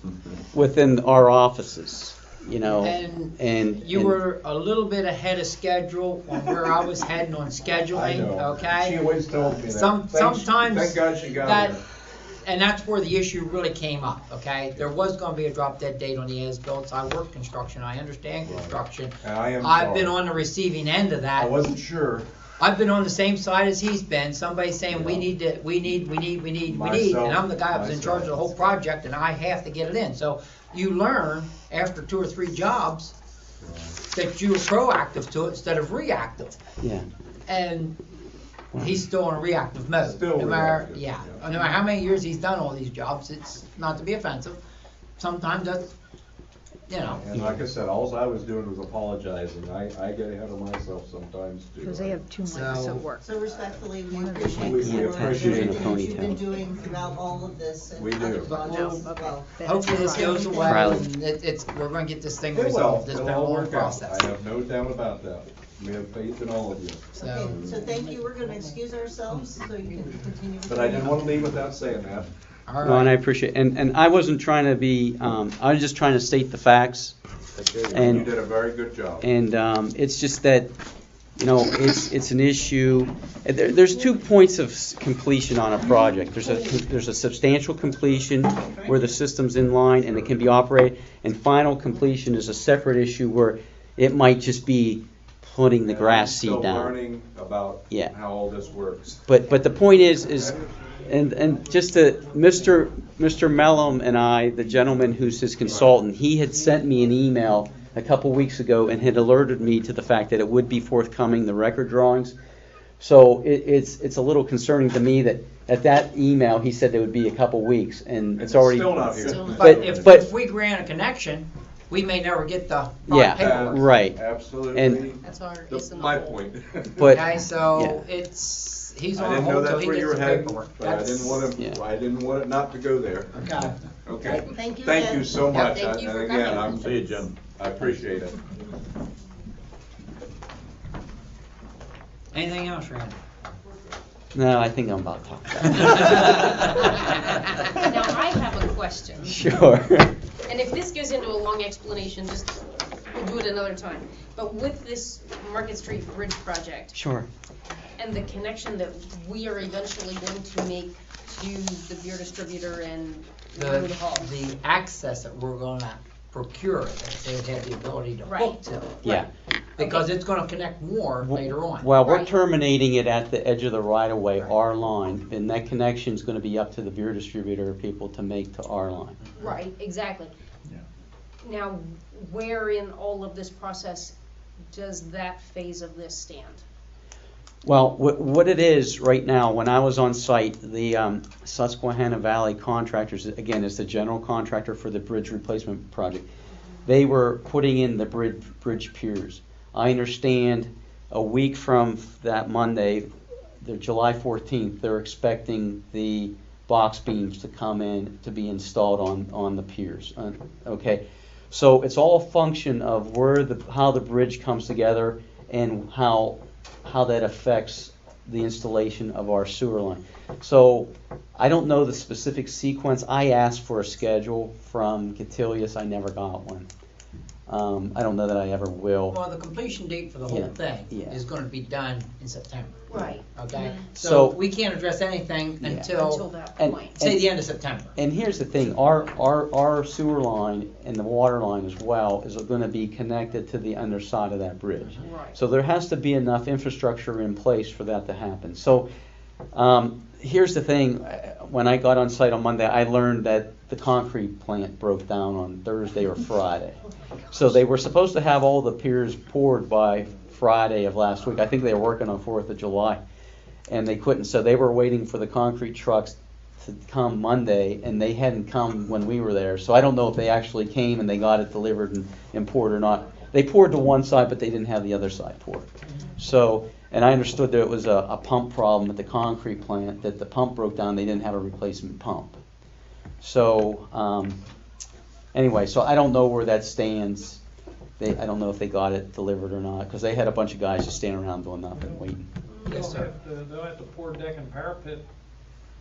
within our offices. And you were a little bit ahead of schedule on where I was heading on scheduling, I know. okay? She always told me that. Sometimes Thank God she got that, here. and that's where the issue really came up, okay? There was gonna be a drop dead date on the as-built. I work construction, I understand construction. And I am I've been sorry. on the receiving end of that. I wasn't sure. I've been on the same side as he's been, somebody saying, we need, and I'm the guy that was in charge of the whole project, and I have to get it in. So you learn after 2 or 3 jobs that you were proactive to it instead of reactive. Yeah. And he's still in a reactive mode. Still no matter, reactive, yeah. No matter how many years he's done all these jobs, it's not to be offensive. Sometimes that's, And like I said, all I was doing was apologizing. I get ahead of myself sometimes too. Because they have 2 months of work. So respectfully, we We appreciate We the work appreciate and it. everything that you've been doing throughout all of this and We do. other projects as well. hopefully this goes away Riley. and we're gonna get this thing It will. resolved. It's been It'll a all long work out. process. I have no doubt about that. We have faith in all of you. So, Okay, so thank you, we're gonna excuse ourselves so you can continue. But I didn't want to leave without saying that. all No, and I right. appreciate, and I wasn't trying to be, I was just trying to state the facts. And you did a very good job. And it's just that, it's an issue. There's 2 points of completion on a project. There's a substantial completion where the system's in line and it can be operated, and final completion is a separate issue where it might just be putting the grass seed Still down. learning about Yeah. how all this works. But the point is, and just to, Mr. Mellum and I, the gentleman who's his consultant, he had sent me an email a couple weeks ago and had alerted me to the fact that it would be forthcoming, the record drawings. So it's a little concerning to me that at that email, he said it would be a couple weeks, and it's already. Still not here. But if we grant a connection, we may never get the Yeah, paperwork. right. Absolutely. And- That's our, The- it's in the my hole. point. But Okay, so yeah. he's I on didn't know hold till that's he where you gets were the headed, paperwork. but I didn't want to. Yeah. I didn't want it not to go there. Okay. Okay. Thank you Thank again. you so Yeah, much. thank you And for again, coming. I'm. See you, Jim. I appreciate it. Anything else, Randy? No, I think I'm about to talk about Now, I have a question. it. Sure. And if this goes into a long explanation, we'll do it another time. But with this Market Street Bridge project Sure. and the connection that we are eventually going to make to the beer distributor and Road Hall. The access that we're gonna procure, that they would have the ability to hook Right. to. Yeah. Because it's gonna connect more later on. Well, we're Right. terminating it at the edge of the right-of-way, our line, and that connection's gonna be up to the beer distributor people to make to our line. Right, exactly. Now, where in all of this process does that phase of this stand? Well, what it is right now, when I was on site, the Susquehanna Valley Contractors, again, is the general contractor for the bridge replacement project. They were putting in the bridge piers. I understand a week from that Monday, the July 14th, they're expecting the box beams to come in to be installed on the piers. Okay, so it's all a function of how the bridge comes together and how that affects the installation of our sewer line. So I don't know the specific sequence. I asked for a schedule from Catilius. I never got one. I don't know that I ever will. Well, the completion date for the whole Yeah, thing yeah. is gonna be done in September. Right. Okay? So- So we can't address anything Yeah. until, that And- point. say, the end of September. And here's the thing, our sewer line and the water line as well is gonna be connected to the underside of that bridge. Right. So there has to be enough infrastructure in place for that to happen. So, here's the thing, when I got on site on Monday, I learned that the concrete plant broke down on Thursday or Friday. So they were supposed to have all the piers poured by Friday of last week. I think they were working on 4th of July, and they couldn't. So they were waiting for the concrete trucks to come Monday, and they hadn't come when we were there. So I don't know if they actually came and they got it delivered and poured or not. They poured to one side, but they didn't have the other side poured. So, and I understood that it was a pump problem at the concrete plant, that the pump broke down, they didn't have a replacement pump. So, anyway, so I don't know where that stands. I don't know if they got it delivered or not, because they had a bunch of guys just standing around doing nothing, waiting. Yes, sir. They'll have to pour deck and parapet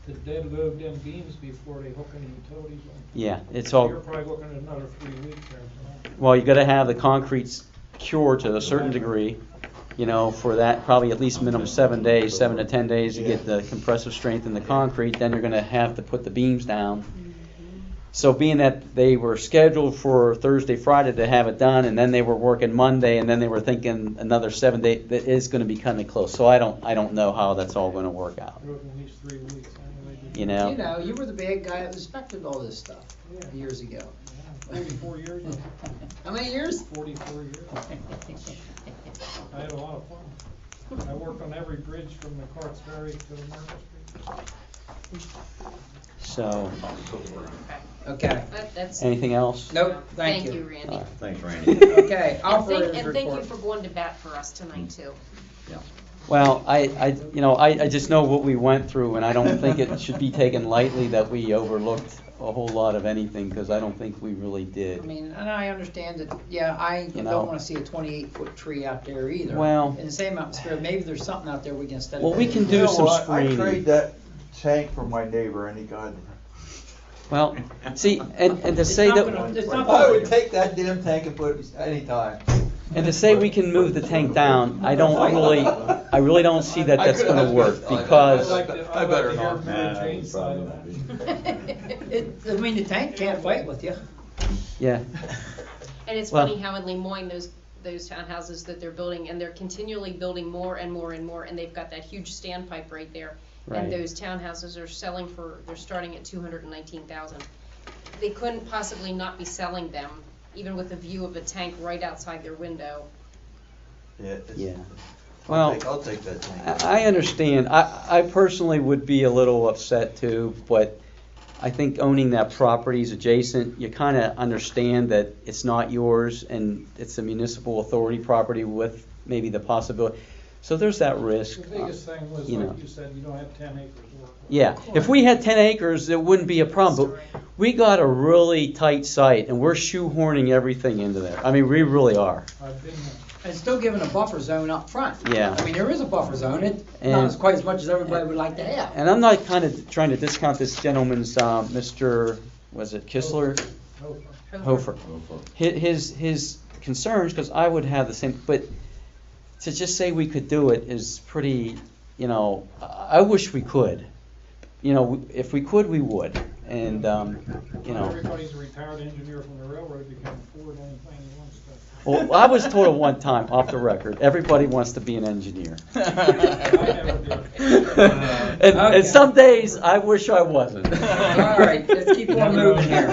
that they load them beams before they hook any utilities on. Yeah, it's You're all, probably looking at another 3 weeks there. well, you gotta have the concrete cured to a certain degree, you know, for that, probably at least minimum 7 days, 7 to 10 days to get the compressive strength in the concrete, then you're gonna have to put the beams down. So being that they were scheduled for Thursday, Friday to have it done, and then they were working Monday, and then they were thinking another 7 days, that is gonna be kinda close. So I don't know how that's all gonna work out, You're looking at least 3 weeks anyway. you know? You know, you were the bad guy that inspected all this stuff Yeah. years ago. 44 years ago. How many years? 44 years. I had a lot of fun. I worked on every bridge from the Carts Ferry to the Market Street. So, Okay. That's. anything else? Nope, thank you. Randy. Thanks, Randy. Okay, operators And thank you report. for going to bat for us tonight, too. Well, I just know what we went through, and I don't think it should be taken lightly that we overlooked a whole lot of anything, because I don't think we really did. I mean, and I understand that, yeah, I You know. don't wanna see a 28-foot tree out there either. Well- In the same atmosphere, maybe there's something out there we can study. Well, we can do You know some what? I screening. trade that tank for my neighbor any god. Well, see, and to say not that, gonna- it's not I would gonna- take that damn tank and put it anytime. and to say we can move the tank down, I really don't see that that's gonna work, because, I better not. I mean, the tank can't fight with you. yeah, And it's Well- funny how in Lemoyne, those townhouses that they're building, and they're continually building more and more and more, and they've got that huge standpipe right there. Right. And those townhouses are selling they're starting at 219,000. They couldn't possibly not be selling them, even with the view of a tank right outside their window. yeah. Well, I'll take that tank. I understand. I personally would be a little upset too, but I think owning that property is adjacent. You kind of understand that it's not yours and it's a municipal authority property with maybe the possibility. So there's that risk. The biggest thing was, you know. like you said, you don't have 10 acres to work with. Yeah, if we had 10 acres, it wouldn't be a problem, but we got a really tight site and we're shoehorning everything into there. I mean, we really are. I've been there. And still given a buffer zone up front. Yeah. I mean, there is a buffer zone, it's And- not as quite as much as everybody would like to have. And I'm not kind of trying to discount this gentleman's, Mr., was it Kistler? Hofer. His concerns, because I would have the same, but to just say we could do it is pretty, you know, I wish we could. You know, if we could, we would. And, you know. Everybody's a retired engineer from the railroad, you can afford anything he wants to. Well, I was told at one time, off the record, everybody wants to be an engineer. And some days, I wish I wasn't. All right, let's keep on moving here.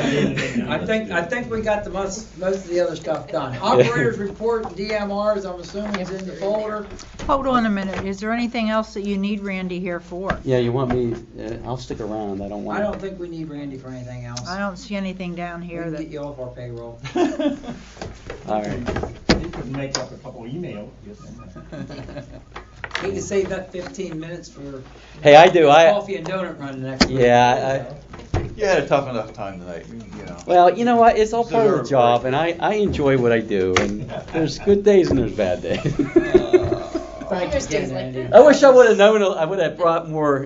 I think we got the most of the other stuff done. Operators report, DMRs, I'm assuming is in the folder. Hold on a minute, is there anything else that you need Randy here for? Yeah, you want me, I'll stick around, I don't want I don't think we need Randy for anything else. I don't see anything down We here can that. get you off our payroll. All right. You could make up a couple emails. We can save that 15 minutes for Hey, I do, coffee and donut run next week. Yeah, You had a tough enough time tonight, you know. well, you know what, it's all part of the job, and I enjoy what I do, and there's good days and there's bad days. Thank you again, Randy. I wish I would have known, I would have brought more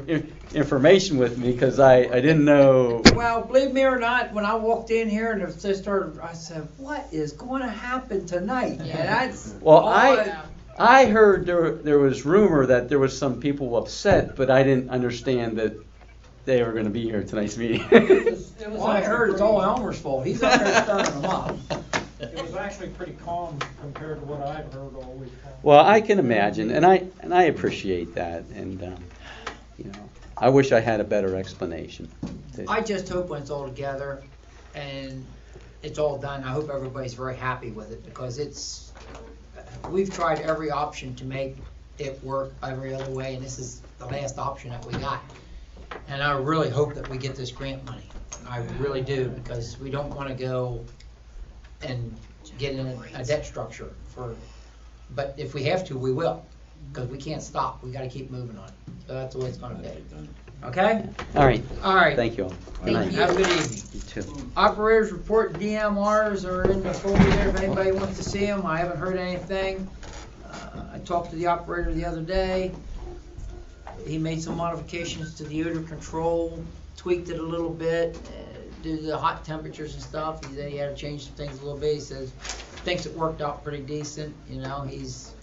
information with me, because I didn't know. Well, believe me or not, when I walked in here and they started, I said, what is going to happen tonight? And that's Well, all I heard there was rumor that there was some people upset, but I didn't understand that they were going to be here at tonight's meeting. Well, I heard it's all Elmer's fault. He's up there stirring them up. It was actually pretty calm compared to what I've heard all week long. Well, I can imagine, and I appreciate that, and you know, I wish I had a better explanation. I just hope when it's all together and it's all done, I hope everybody's very happy with it, because we've tried every option to make it work every other way, and this is the last option that we got. And I really hope that we get this grant money. I really do, because we don't want to go and get in a debt structure but if we have to, we will, because we can't stop. We got to keep moving on. So that's the way it's going to be. Okay? All right. All right. Thank you all. Good night. Have a good evening. You too. Operators report, DMRs are in the folder there if anybody wants to see them. I haven't heard anything. I talked to the operator the other day. he made some modifications to the odor control, tweaked it a little bit, due to the hot temperatures and stuff. He said he had to change some things a little bit. He says, thinks it worked out pretty decent, you know, he's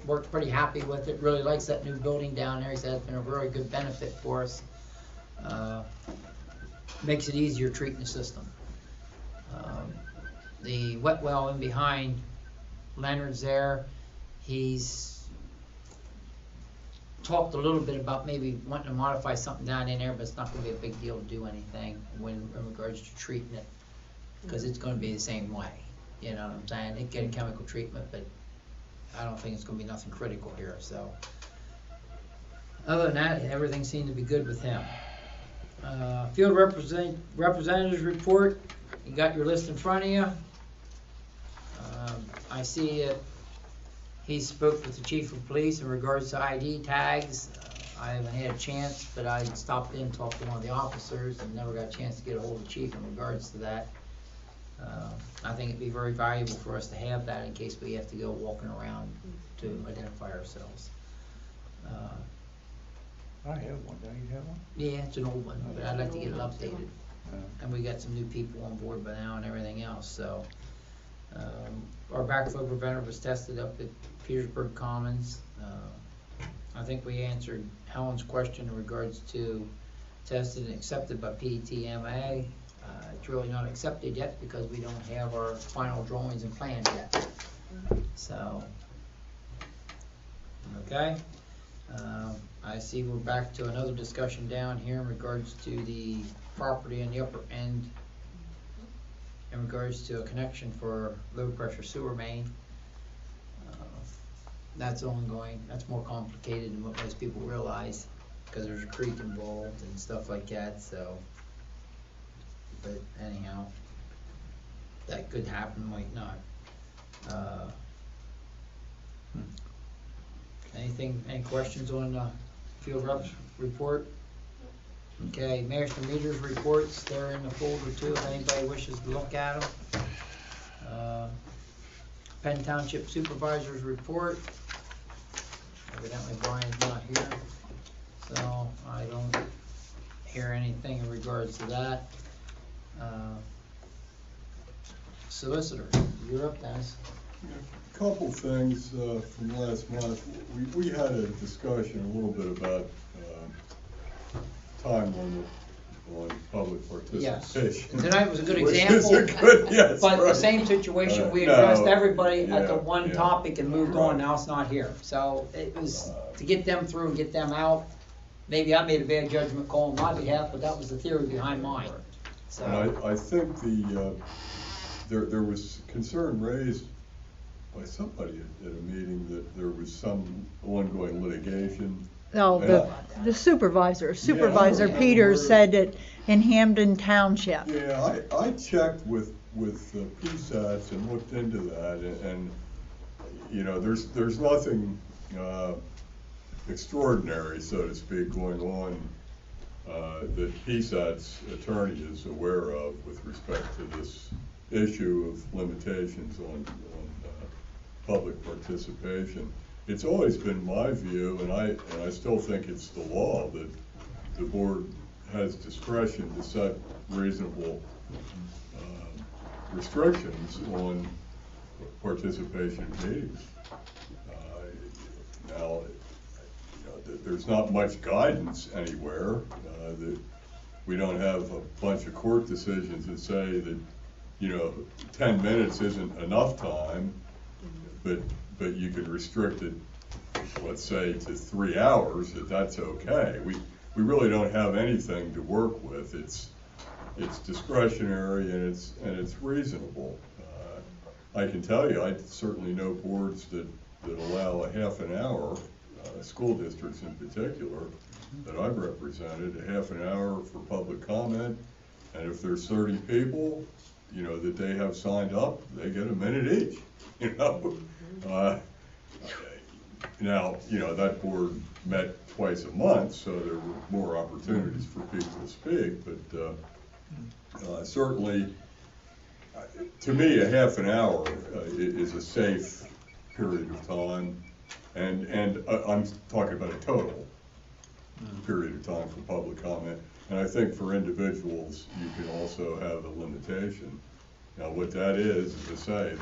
worked pretty happy with it, really likes that new building down there. He said it's been a very good benefit for us. Makes it easier treating the system. The wet well in behind Leonard's there, he's talked a little bit about maybe wanting to modify something down in there, but it's not going to be a big deal to do anything in regards to treating it, because it's going to be the same way. You know what I'm saying? It get a chemical treatment, but I don't think it's going to be nothing critical here. So, other than that, everything seemed to be good with him. Field representatives report. You got your list in front of you. I see he spoke with the chief of police in regards to ID tags. I haven't had a chance, but I stopped in and talked to one of the officers and never got a chance to get a hold of the chief in regards to that. I think it'd be very valuable for us to have that in case we have to go walking around to identify ourselves. I have one. Don't you have one? Yeah, it's an old one, but I'd like to get it updated. And we got some new people on board by now and everything else, so. Our backflow preventer was tested up at Petersburg Commons. I think we answered Helen's question in regards to tested and accepted by PTMA. It's really not accepted yet because we don't have our final drawings and plans yet. So, okay. I see we're back to another discussion down here in regards to the property in the upper end in regards to a connection for low pressure sewer main. That's ongoing. That's more complicated than what most people realize because there's a creek involved and stuff like that. So, but anyhow, that could happen, might not. Any questions on the field reps report? Okay, master meters reports, they're in the folder too, if anybody wishes to look at them. Penn Township Supervisor's report. Evidently Brian's not here, so I don't hear anything in regards to that. Solicitor, you're up, Dennis. A couple things from last month. We had a discussion a little bit about time limit on public participation. Yes, tonight was a good example, but the same situation, we addressed everybody at the one topic and moved on, now it's not here. So it was to get them through and get them out. Maybe I made a bad judgment call on my behalf, but that was the theory behind mine. So. And I think there was concern raised by somebody at a meeting that there was some ongoing litigation. No, the supervisor Peters said that in Hampden Township. Yeah, I checked with PSATs and looked into that, and you know, there's nothing extraordinary, so to speak, going on that PSAT's attorney is aware of with respect to this issue of limitations on public participation. It's always been my view, and I still think it's the law, that the board has discretion to set reasonable restrictions on participation in meetings. Now, there's not much guidance anywhere. We don't have a bunch of court decisions that say that, you know, 10 minutes isn't enough time, but you could restrict it, let's say, to 3 hours, that's okay. We really don't have anything to work with. It's discretionary and it's reasonable. I can tell you, I certainly know boards that allow a half an hour, school districts in particular, that I've represented, a half an hour for public comment, and if there's 30 people, you know, that they have signed up, they get a minute each, you know. Now, you know, that board met twice a month, so there were more opportunities for people to speak, but certainly, to me, a half an hour is a safe period of time, and I'm talking about a total. period of time for public comment. And I think for individuals, you can also have a limitation. Now, what that is to say,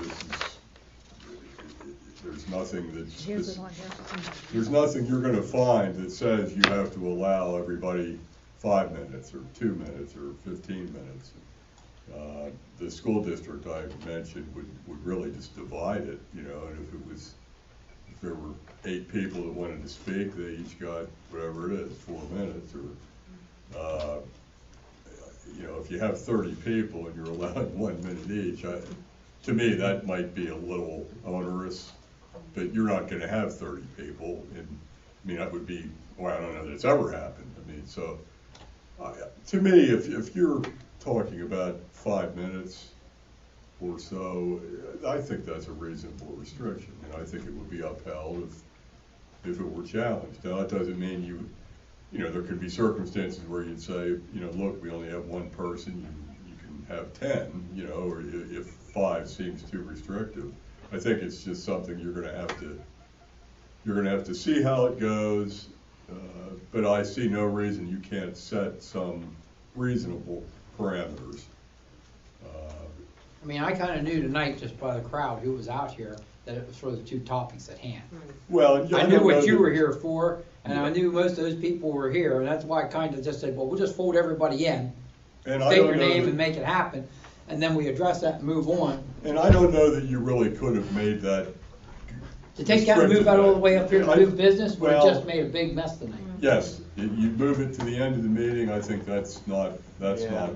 there's nothing there's nothing you're gonna find that says you have to allow everybody 5 minutes or 2 minutes or 15 minutes. The school district I mentioned would really just divide it, you know, and if there were 8 people that wanted to speak, they each got whatever it is, 4 minutes, or, you know, if you have 30 people and you're allowed 1 minute each, to me, that might be a little onerous, but you're not gonna have 30 people, and, I mean, that would be, well, I don't know that it's ever happened, I mean, so, to me, if you're talking about 5 minutes or so, I think that's a reasonable restriction, and I think it would be upheld if it were challenged. Now, that doesn't mean you know, there could be circumstances where you'd say, you know, look, we only have 1 person, you can have 10, you know, or if 5 seems too restrictive. I think it's just something you're gonna have to see how it goes, but I see no reason you can't set some reasonable parameters. I mean, I kinda knew tonight, just by the crowd who was out here, that it was for the 2 topics at hand. Well, I knew what you were here for, and I knew most of those people were here, and that's why I kinda just said, well, we'll just fold everybody in, state your name and make it happen, and then we address that and move on. And I don't know that you really could have made that. To take that and move that all the way up here to do business, would have well, just made a big mess tonight. Yes, you move it to the end of the meeting, I think that's not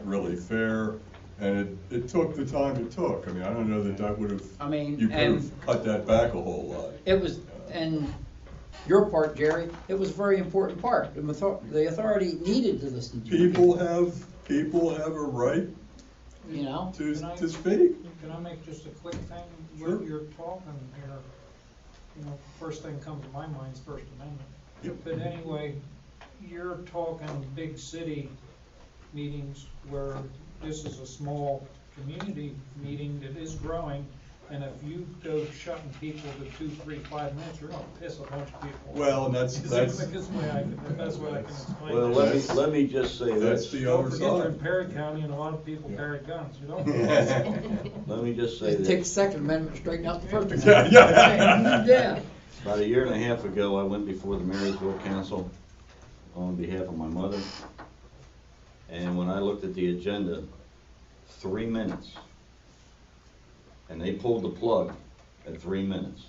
really fair, and it took the time it took. I mean, I don't know that would have, you could have cut that back a whole lot. It was, and your part, Jerry, it was a very important part. The authority needed to listen to people have a right, you know, to speak. Can I make just a quick thing? Sure. When you're talking here, you know, first thing comes to my mind is First Amendment. Yep. But anyway, you're talking big city meetings where this is a small community meeting that is growing, and if you go shutting people to 2, 3, 5 minutes, you're gonna piss a bunch of people off. Well, and that's the quickest way I can, the best way I can explain Well, it. let me just say that's the other Don't forget you're in side. Perry County and a lot of people carry guns, you know? Let me just say Take the this. Second Amendment, straighten out the First Yeah, Amendment. yeah. Yeah. About 1.5 years ago, I went before the Marysville Council on behalf of my mother. And when I looked at the agenda, 3 minutes. And they pulled the plug at 3 minutes.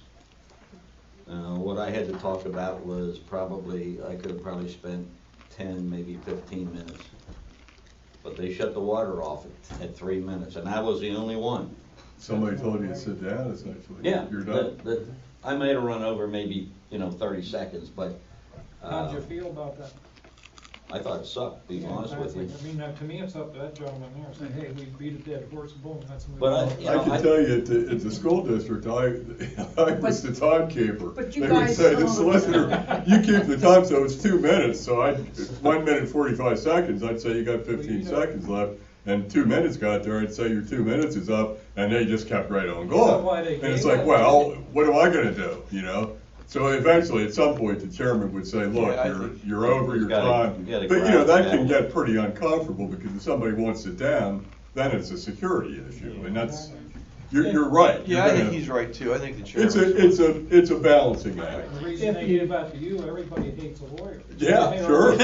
What I had to talk about was I could have probably spent 10, maybe 15 minutes. But they shut the water off at 3 minutes, and I was the only one. Somebody told you to sit down, essentially. Yeah, You're done. I may have run over maybe, 30 seconds, but. How'd you feel about that? I thought it sucked, being honest with you. I mean, to me, it's up to that gentleman there, saying, hey, we beat a dead horse, boom, that's moving But on. I can tell you, at the school district, I was the timekeeper. But you They would guys- say, the solicitor, you keep the time, so it's 2 minutes, so 1 minute 45 seconds, I'd say you got 15 seconds left. And 2 minutes got there, I'd say your 2 minutes is up, and they just kept right on going. And it's like, well, what am I gonna do, you know? So eventually, at some point, the chairman would say, look, you're over your time. But, that can get pretty uncomfortable, because if somebody wants it down, then it's a security issue, and that's, you're right. Yeah, I think he's right too. I think the chairman. It's a balancing act. The reason they give that to you, everybody hates a lawyer. Yeah, sure.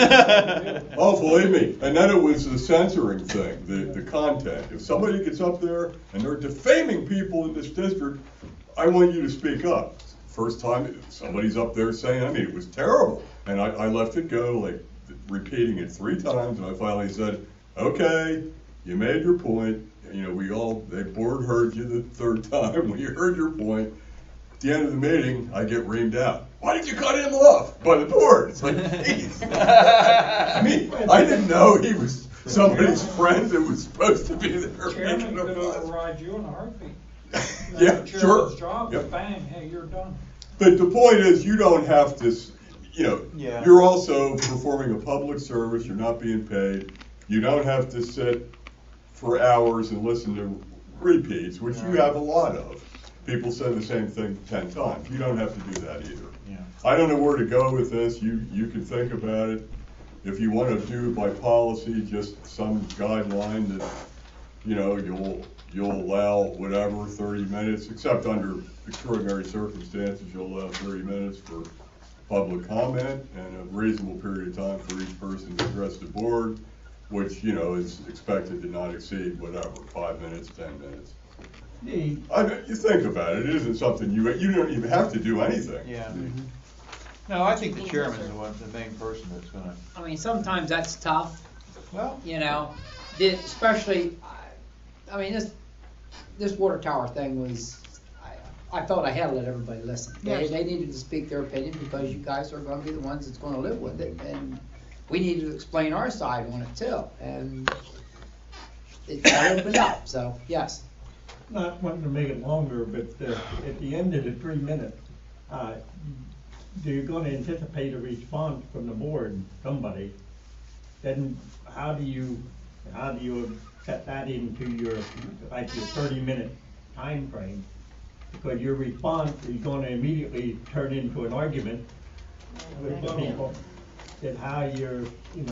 Oh, believe me. And then it was the censoring thing, the content. If somebody gets up there and they're defaming people in this district, I want you to speak up. First time somebody's up there saying, I mean, it was terrible. And I let it go, like repeating it 3 times, and I finally said, okay, you made your point. The board heard you the 3rd time. We heard your point. At the end of the meeting, I get reamed out. Why did you cut him off? By the board. It's like, geez. I mean, I didn't know he was somebody's friend that was supposed to be there. Chairman could override you in a heartbeat. Yeah, sure. Job, Yep. bang, hey, you're done. But the point is, you don't have to, you're also performing a public service, you're not being paid. You don't have to sit for hours and listen to repeats, which you have a lot of. People say the same thing 10 times. You don't have to do that either. Yeah. I don't know where to go with this. You can think about it. if you wanna do by policy, just some guideline that, you know, you'll allow whatever, 30 minutes, except under extraordinary circumstances, you'll allow 30 minutes for public comment and a reasonable period of time for each person to address the board, which, you know, is expected to not exceed whatever, 5 minutes, 10 minutes. I mean, you think about it, it isn't something you don't even have to do anything. Yeah. No, I think the chairman's the main person that's gonna. I mean, sometimes that's tough, Well, you know, especially, I mean, this water tower thing was, I felt I had to let everybody listen. Yes. They needed to speak their opinion because you guys are gonna be the ones that's gonna live with it, and we needed to explain our side on it too, and it got opened up, so, yes. Not wanting to make it longer, but at the end of the 3 minutes, you're gonna anticipate a response from the board, somebody. Then how do you set that into your 30-minute time frame? Because your response is gonna immediately turn into an argument with the people. That how you're, you know,